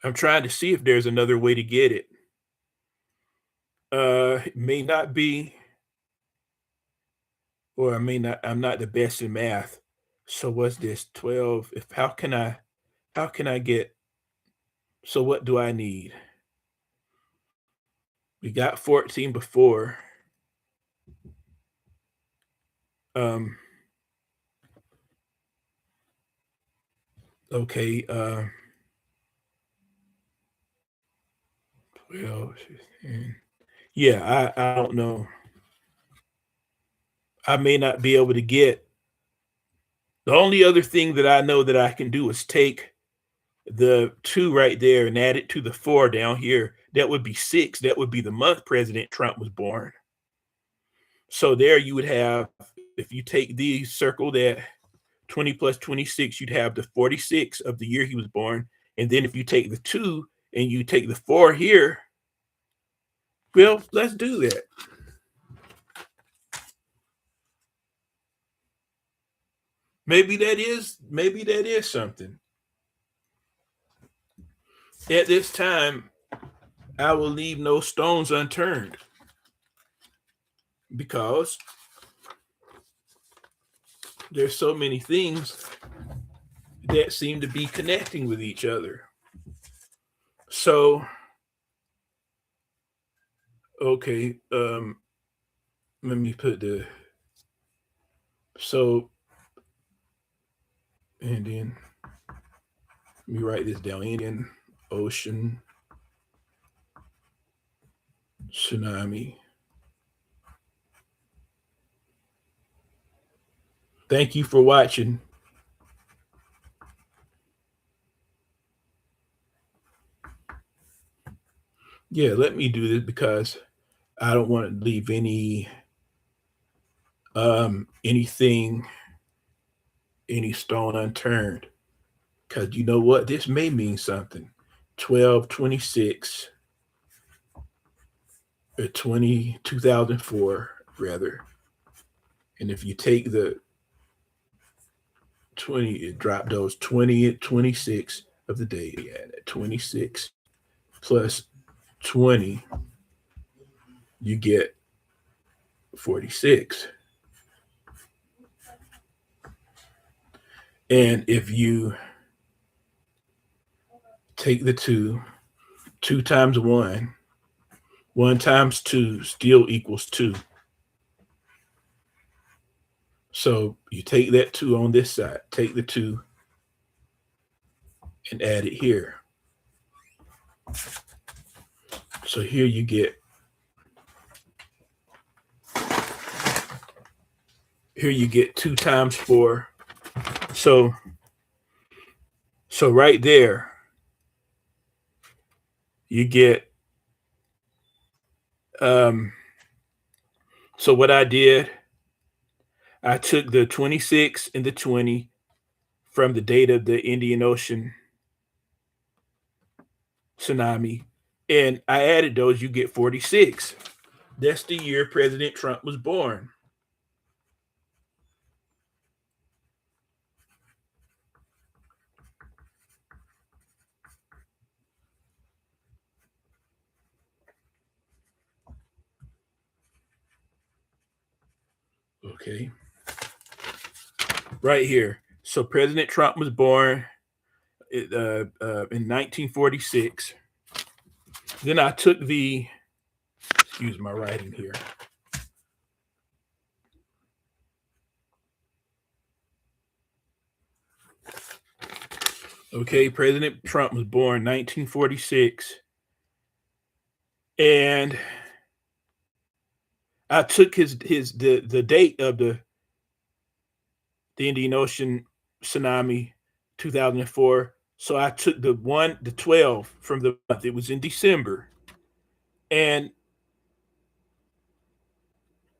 I'm trying to see if there's another way to get it. It may not be, or I may not. I'm not the best in math. So what's this? 12. If how can I get? So what do I need? We got 14 before. Um, okay. 12. 16. Yeah, I don't know. I may not be able to get. The only other thing that I know that I can do is take the 2 right there and add it to the 4 down here. That would be 6. That would be the month President Trump was born. So there you would have, if you take the circle that 20 plus 26, you'd have the 46 of the year he was born. And then if you take the 2 and you take the 4 here, well, let's do that. Maybe that is something. At this time, I will leave no stones unturned because there's so many things that seem to be connecting with each other. So, okay, let me put the So, and then let me write this down. Indian Ocean tsunami. Thank you for watching. Yeah, let me do this because I don't want to leave anything, any stone unturned. Because you know what? This may mean something. 12/26 or 2004 rather. And if you take the 20, it dropped those 20 and 26 of the day. Yeah, 26 plus 20, you get 46. And if you take the two times one times two still equals two. So you take that two on this side, take the two and add it here. So here you get two times four. So right there, you get so what I did, I took the 26 and the 20 from the date of the Indian Ocean tsunami, and I added those, you get 46. That's the year President Trump was born. Okay. Right here. So President Trump was born in 1946. Then I took excuse my writing here. Okay, President Trump was born 1946. And I took the date of the Indian Ocean tsunami 2004. So I took the 12 from the month. It was in December. And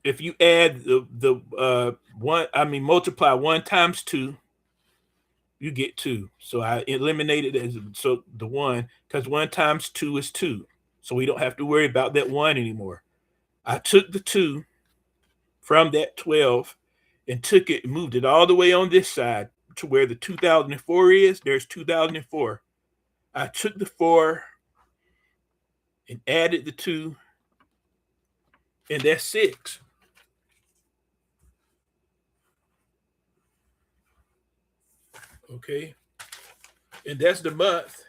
if you add the one, I mean multiply 1 times 2, you get 2. So I eliminated it as so the 1, because 1 times 2 is 2. So we don't have to worry about that 1 anymore. I took the 2 from that 12 and took it, moved it all the way on this side to where the 2004 is. There's 2004. I took the 4 and added the 2, and that's 6. Okay. And that's the month.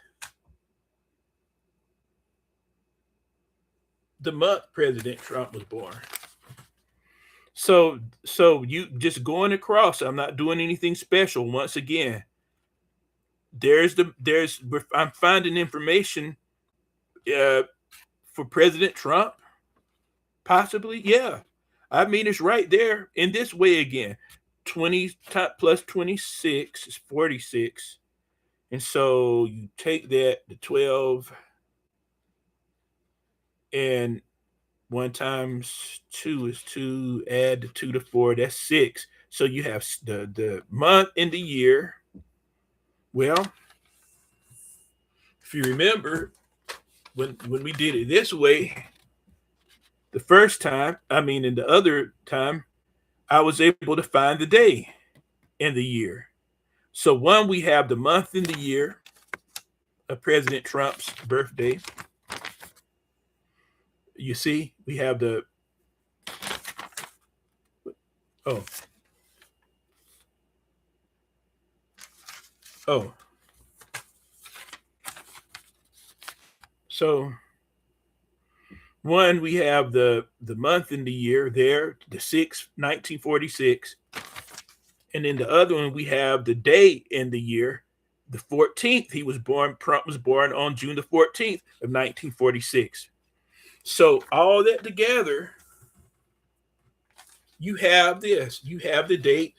The month President Trump was born. So you just going across. I'm not doing anything special. Once again, I'm finding information for President Trump. Possibly, yeah. I mean, it's right there in this way again. 20 plus 26 is 46. And so you take that, the 12, and 1 times 2 is 2, add the 2 to 4, that's 6. So you have the month and the year. Well, if you remember, when we did it this way, the first time, I mean, in the other time, I was able to find the day and the year. So one, we have the month and the year of President Trump's birthday. You see, we have the oh oh. So one, we have the month and the year there, the 6th, 1946. And then the other one, we have the day and the year, the 14th. He was born, Trump was born on June the 14th of 1946. So all that together, you have this. You have the date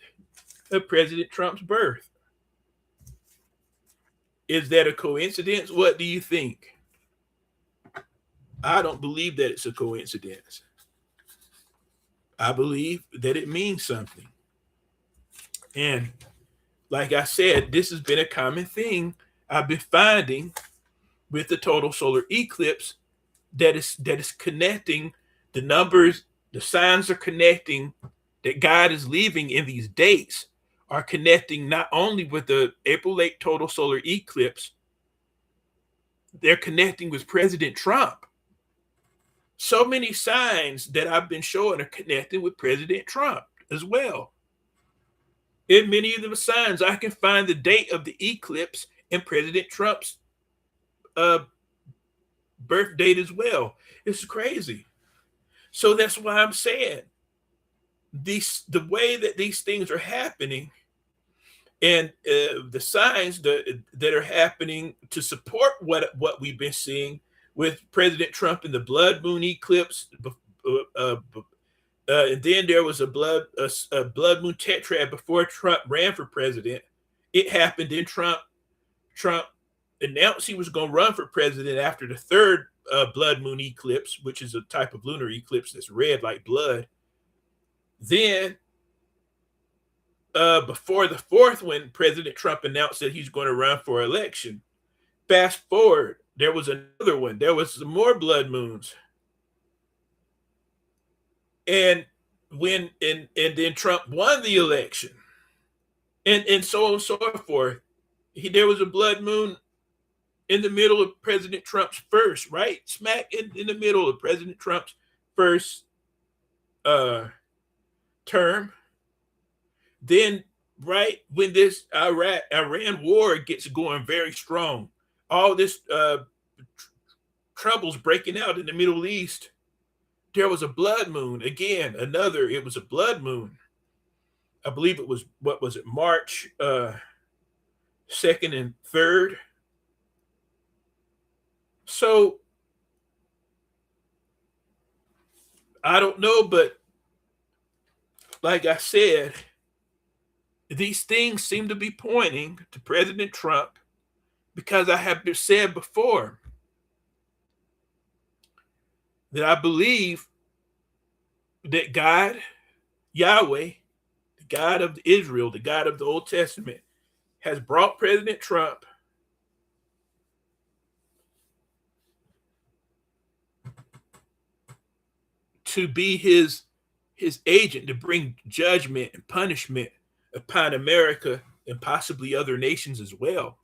of President Trump's birth. Is that a coincidence? What do you think? I don't believe that it's a coincidence. I believe that it means something. And like I said, this has been a common thing I've been finding with the total solar eclipse, that is connecting the numbers, the signs are connecting, that God is leaving in these dates are connecting not only with the April 8 total solar eclipse, they're connecting with President Trump. So many signs that I've been showing are connecting with President Trump as well. In many of the signs, I can find the date of the eclipse and President Trump's uh, birth date as well. It's crazy. So that's why I'm saying the way that these things are happening, and the signs that are happening to support what we've been seeing with President Trump in the blood moon eclipse. And then there was a blood moon tetrad before Trump ran for president. It happened in Trump announced he was going to run for president after the third blood moon eclipse, which is a type of lunar eclipse that's red like blood. Then, before the fourth one, President Trump announced that he's going to run for election. Fast forward, there was another one. There was some more blood moons. And then Trump won the election. And so on and so forth. There was a blood moon in the middle of President Trump's first, right? Smack in the middle of President Trump's first term. Then, right when this Iran war gets going very strong, all this troubles breaking out in the Middle East, there was a blood moon. Again, it was a blood moon. I believe it was, what was it, March 2nd and 3rd. So I don't know, but like I said, these things seem to be pointing to President Trump, because I have said before that I believe that God, Yahweh, the God of Israel, the God of the Old Testament, has brought President Trump to be his agent, to bring judgment and punishment upon America and possibly other nations as well.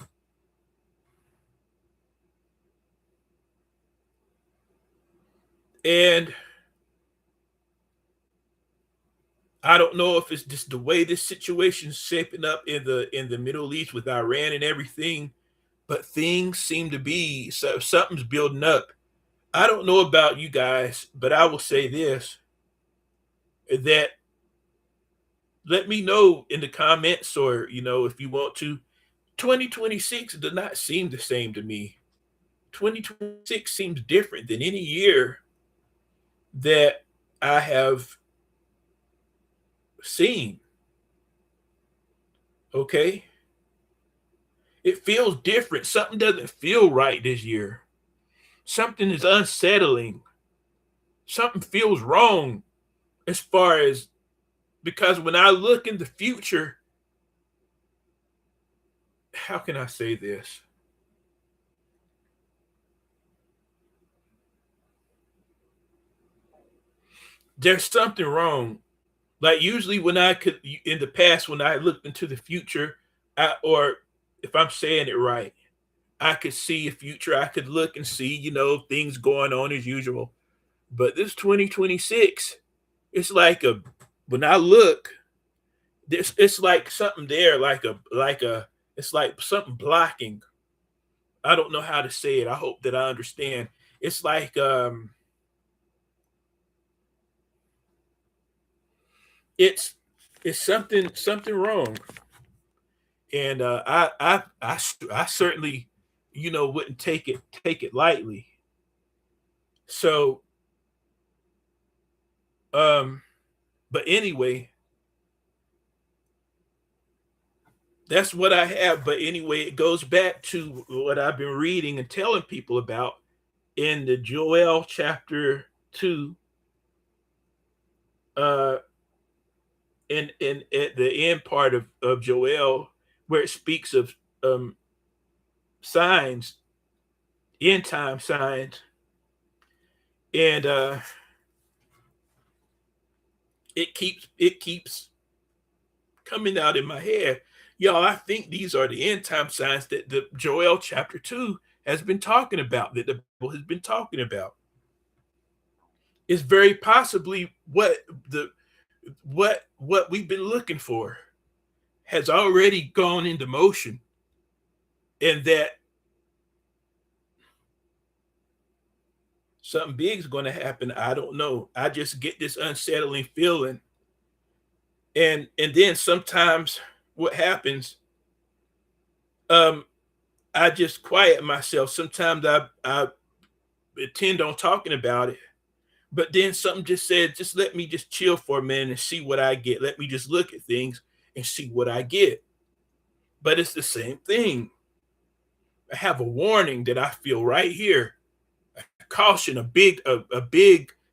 And I don't know if it's just the way this situation's shaping up in the Middle East with Iran and everything, but things seem to be, something's building up. I don't know about you guys, but I will say this, that let me know in the comments, or if you want to. 2026 does not seem the same to me. 2026 seems different than any year that I have seen. Okay? It feels different. Something doesn't feel right this year. Something is unsettling. Something feels wrong, as far as, because when I look in the future, how can I say this? There's something wrong. Like, usually when in the past, when I looked into the future, or if I'm saying it right, I could see a future. I could look and see, things going on as usual. But this 2026, it's like when I look, it's like something there, it's like something blocking. I don't know how to say it. I hope that I understand. It's like it's It's something wrong. And I certainly, wouldn't take it lightly. So, um, but anyway, that's what I have. But anyway, it goes back to what I've been reading and telling people about in the Joel chapter 2, uh, and at the end part of Joel, where it speaks of um, signs, end time signs, and it keeps coming out in my head. Y'all, I think these are the end time signs that the Joel chapter 2 has been talking about, that the Bible has been talking about. It's very possibly the what we've been looking for has already gone into motion, and that something big is going to happen. I don't know. I just get this unsettling feeling, and then sometimes what happens, um, I just quiet myself. Sometimes I intend on talking about it, but then something just said, just let me just chill for a minute and see what I get. Let me just look at things and see what I get. But it's the same thing. I have a warning that I feel right here. A caution, a big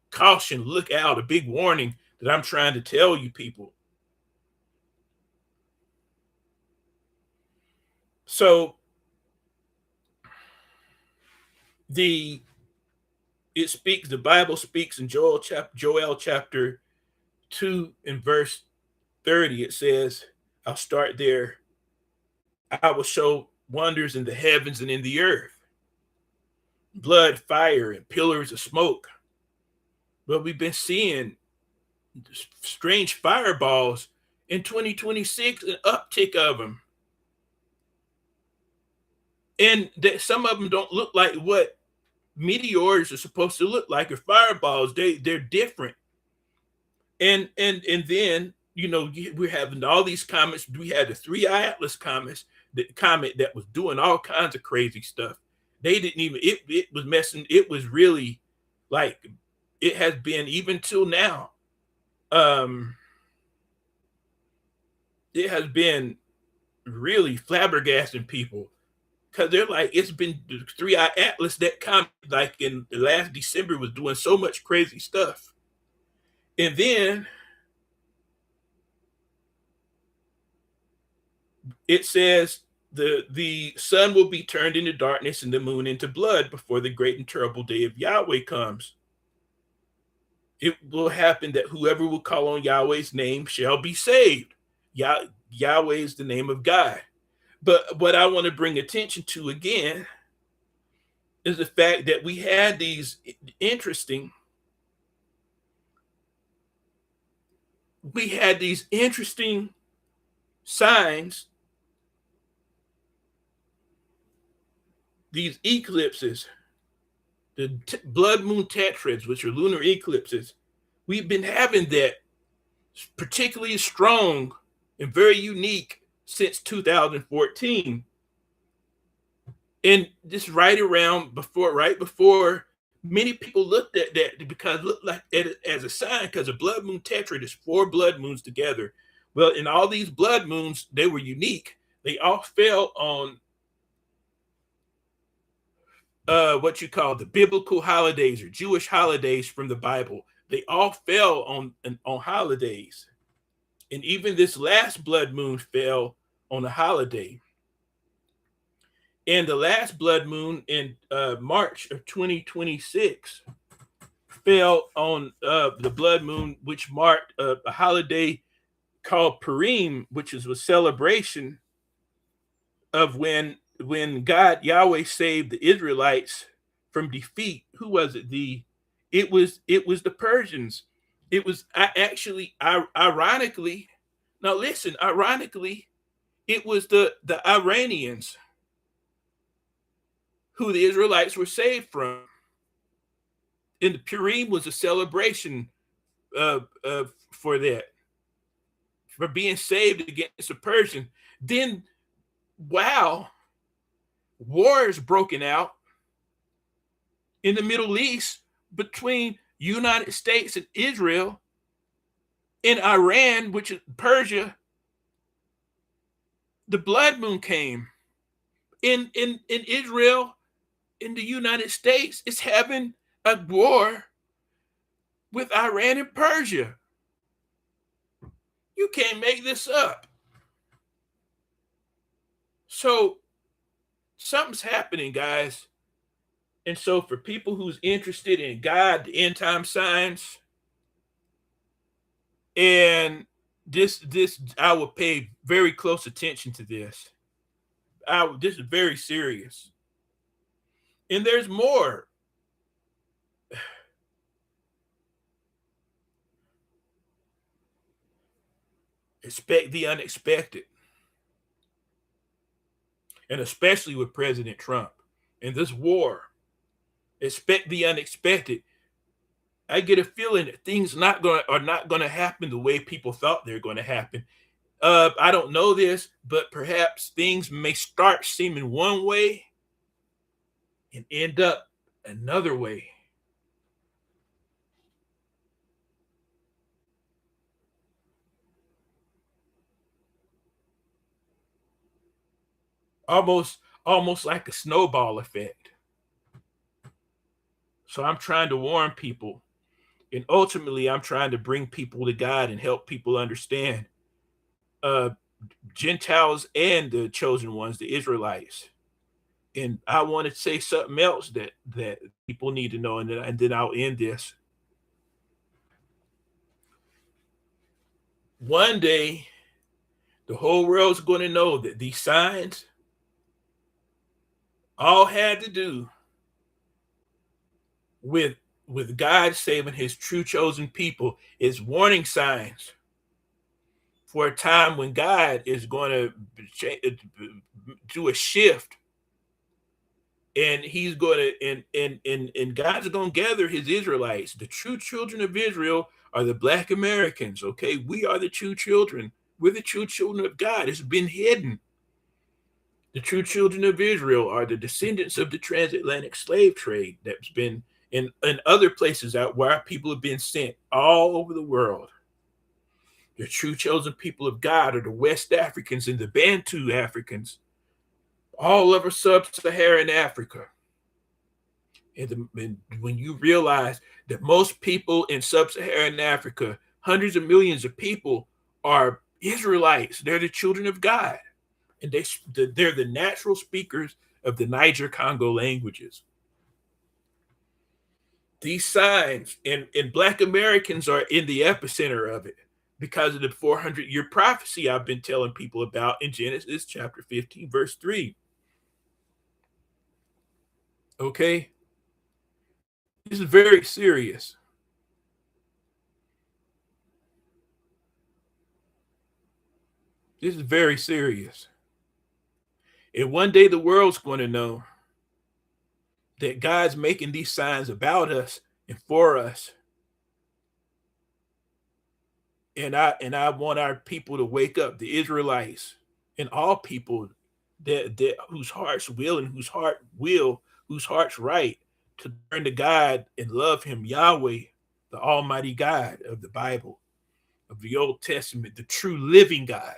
caution, look out, a big warning that I'm trying to tell you people. So the the Bible speaks in Joel chapter 2 and verse 30. It says, I'll start there. I will show wonders in the heavens and in the earth, blood, fire, and pillars of smoke. But we've been seeing strange fireballs in 2026, an uptick of them. And that some of them don't look like what meteors are supposed to look like, or fireballs. They're different. And then we're having all these comets. We had the three Atlas comets, the comet that was doing all kinds of crazy stuff. They didn't even it was messing. It was really like it has been even till now. Um, it has been really flabbergasting people because they're like, it's been the three-eye Atlas that comet like in the last December was doing so much crazy stuff, and then it says the sun will be turned into darkness and the moon into blood before the great and terrible day of Yahweh comes. It will happen that whoever will call on Yahweh's name shall be saved. Yahweh is the name of God. But what I want to bring attention to again is the fact that we had these interesting signs, these eclipses, the blood moon tetrads, which are lunar eclipses. We've been having that particularly strong and very unique since 2014. And this right before many people looked at that because it looked like it as a sign, because a blood moon tetrad is 4 blood moons together. Well, in all these blood moons, they were unique. They all fell on what you call the biblical holidays or Jewish holidays from the Bible. They all fell on holidays, and even this last blood moon fell on a holiday. And the last blood moon in March of 2026 fell on the blood moon, which marked a holiday called Purim, which is a celebration of when God Yahweh saved the Israelites from defeat. Who was it? It was the Persians. It was ironically. Now listen, ironically, it was the Iranians who the Israelites were saved from. And the Purim was a celebration for that. for being saved against the Persian. Then, wow, wars broken out in the Middle East between United States and Israel, in Iran, which is Persia. The blood moon came in Israel. In the United States, it's having a war with Iran and Persia. You can't make this up. So something's happening, guys. And so for people who's interested in God, the end time signs, and this I will pay very close attention to this. This is very serious. And there's more. Expect the unexpected. And especially with President Trump and this war. Expect the unexpected. I get a feeling that things are not going to happen the way people thought they're going to happen. I don't know this, but perhaps things may start seeming one way and end up another way. Almost like a snowball effect. So I'm trying to warn people, and ultimately I'm trying to bring people to God and help people understand, Gentiles and the chosen ones, the Israelites. And I want to say something else that people need to know, and then I'll end this. One day, the whole world's going to know that these signs all had to do with God saving his true chosen people. Is warning signs for a time when God is going to do a shift, and he's going to and God's going to gather his Israelites. The true children of Israel are the Black Americans. Okay, we are the true children. We're the true children of God. It's been hidden. The true children of Israel are the descendants of the transatlantic slave trade that's been in other places out where our people have been sent all over the world. The true chosen people of God are the West Africans and the Bantu Africans, all over sub-Saharan Africa. And when you realize that most people in sub-Saharan Africa, hundreds of millions of people, are Israelites, they're the children of God. And they're the natural speakers of the Niger-Congo languages. These signs, and Black Americans are in the epicenter of it because of the 400-year prophecy I've been telling people about in Genesis chapter 15, verse 3. Okay? This is very serious. This is very serious. And one day the world's going to know that God's making these signs about us and for us. And I want our people to wake up, the Israelites and all people that whose hearts will and whose heart's right, to turn to God and love him, Yahweh, the Almighty God of the Bible, of the Old Testament, the true living God.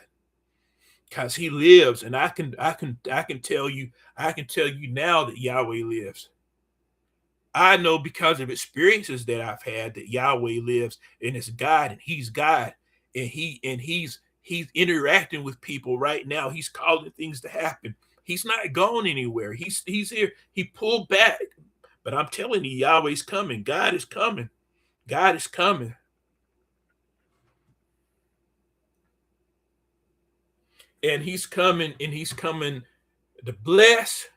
Because he lives, and I can tell you now that Yahweh lives. I know because of experiences that I've had that Yahweh lives, and it's God, and he's God, and he's interacting with people right now. He's calling things to happen. He's not gone anywhere. He's here. He pulled back, but I'm telling you, Yahweh's coming. God is coming. God is coming. And he's coming to bless,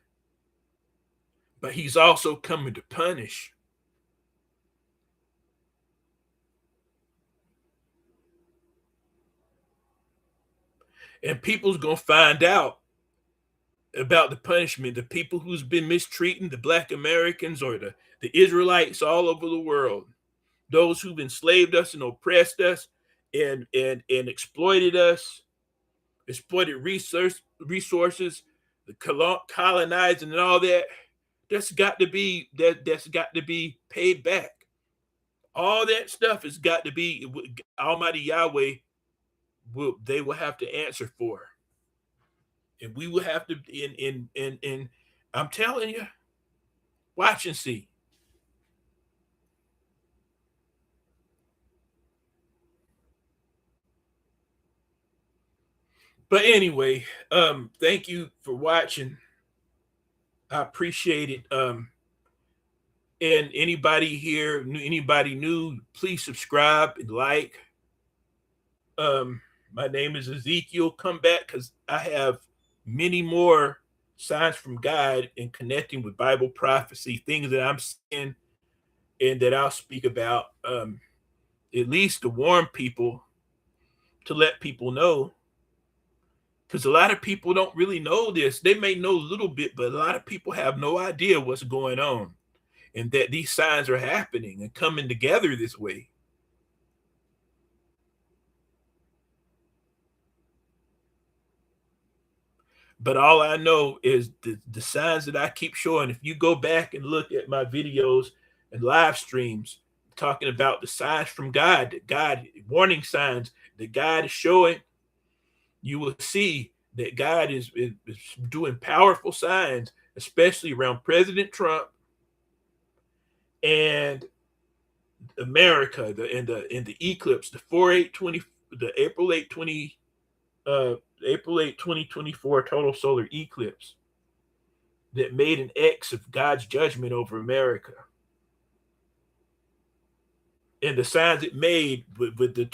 but he's also coming to punish. And people's going to find out about the punishment. The people who's been mistreating the Black Americans or the Israelites all over the world, those who've enslaved us and oppressed us, and exploited us, exploited resources, the colonizing and all that. That's got to be paid back. All that stuff has got to be Almighty Yahweh will have to answer for, and we will have to in I'm telling you, watch and see. But anyway, thank you for watching. I appreciate it. And anybody here, anybody new, please subscribe and like. Um, my name is Ezekiel. Come back because I have many more signs from God and connecting with Bible prophecy, things that I'm seeing and that I'll speak about, at least to warn people, to let people know. Because a lot of people don't really know this. They may know a little bit, but a lot of people have no idea what's going on and that these signs are happening and coming together this way. But all I know is the signs that I keep showing. If you go back and look at my videos and live streams talking about the signs from God, that God, warning signs that God is showing, you will see that God is doing powerful signs, especially around President Trump and America, in the eclipse, the 4/8/20, the April 8, 2024 total solar eclipse that made an X of God's judgment over America. And the signs it made with the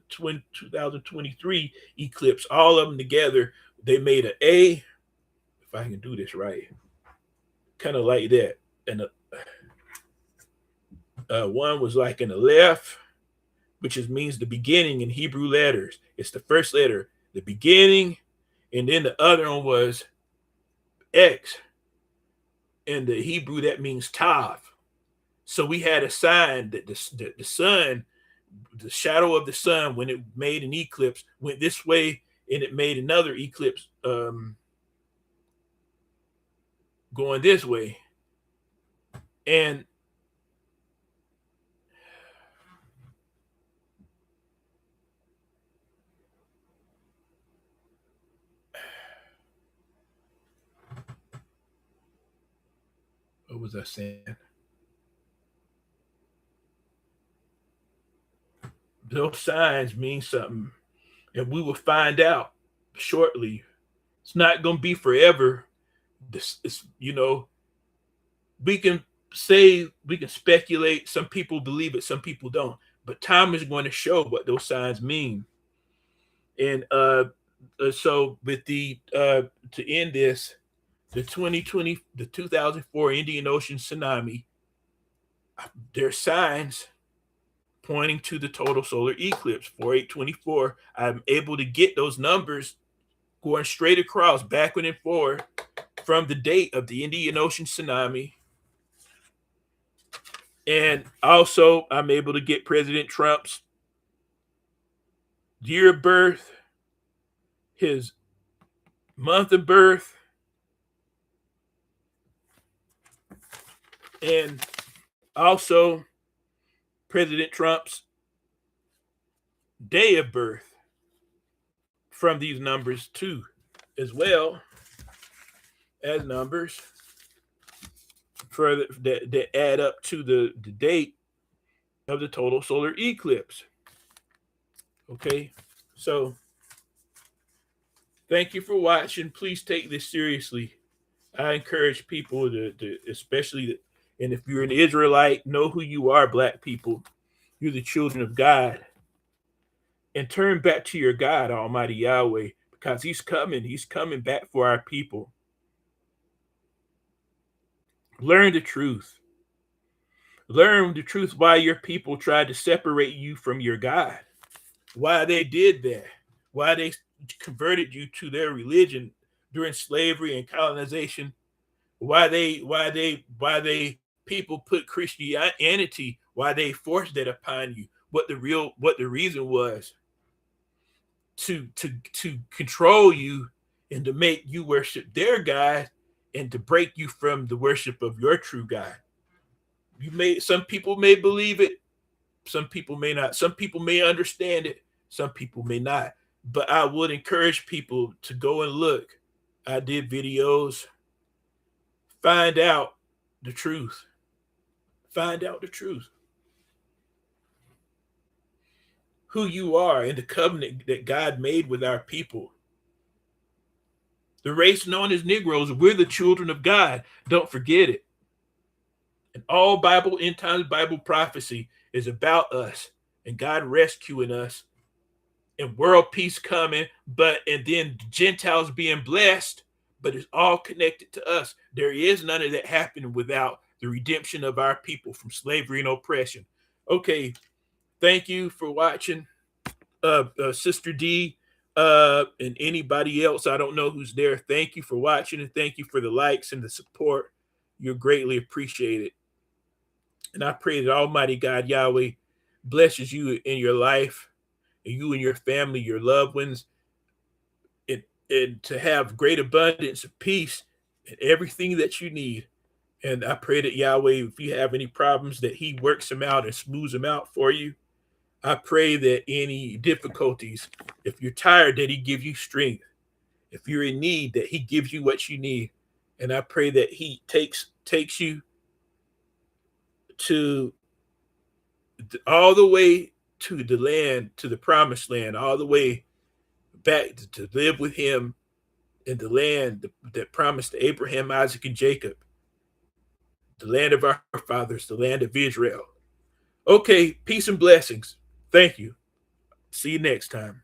2023 eclipse, all of them together, they made an A. If I can do this right, kind of like that. And one was like in the left, which means the beginning in Hebrew letters. It's the first letter, the beginning, and then the other one was X. In the Hebrew, that means Tav. So we had a sign that the sun, the shadow of the sun, when it made an eclipse, went this way, and it made another eclipse going this way. And what was I saying? Those signs mean something, and we will find out shortly. It's not going to be forever. This is, we can we can speculate. Some people believe it, some people don't. But time is going to show what those signs mean. And so with the to end this, the 2004 Indian Ocean tsunami, there's signs pointing to the total solar eclipse 4/8/24. I'm able to get those numbers going straight across, backward and forward, from the date of the Indian Ocean tsunami. And also, I'm able to get President Trump's year of birth, his month of birth, and also President Trump's day of birth from these numbers too, as well as numbers for that add up to the date of the total solar eclipse. Okay, so thank you for watching. Please take this seriously. I encourage people to especially, and if you're an Israelite, know who you are, Black people. You're the children of God. And turn back to your God, Almighty Yahweh, because He's coming. He's coming back for our people. Learn the truth. Learn the truth why your people tried to separate you from your God. Why they did that. Why they converted you to their religion during slavery and colonization. Why they people put Christianity, why they forced that upon you, what the reason was to control you and to make you worship their God and to break you from the worship of your true God. Some people may believe it, some people may not. Some people may understand it, some people may not. But I would encourage people to go and look. I did videos, find out the truth. Find out the truth. Who you are and the covenant that God made with our people. The race known as Negroes, we're the children of God. Don't forget it. And all Bible, end times Bible prophecy is about us and God rescuing us and world peace coming, and then the Gentiles being blessed, but it's all connected to us. There is none of that happening without the redemption of our people from slavery and oppression. Okay, thank you for watching, Sister D, and anybody else. I don't know who's there. Thank you for watching and thank you for the likes and the support. You're greatly appreciated. And I pray that Almighty God, Yahweh, blesses you in your life, and you and your family, your loved ones, and to have great abundance of peace and everything that you need. And I pray that Yahweh, if you have any problems, that He works them out and smooths them out for you. I pray that any difficulties, if you're tired, that He give you strength. If you're in need, that He gives you what you need. And I pray that He takes you to all the way to the land, to the promised land, all the way back to live with Him in the land that promised to Abraham, Isaac, and Jacob, the land of our fathers, the land of Israel. Okay, peace and blessings. Thank you. See you next time.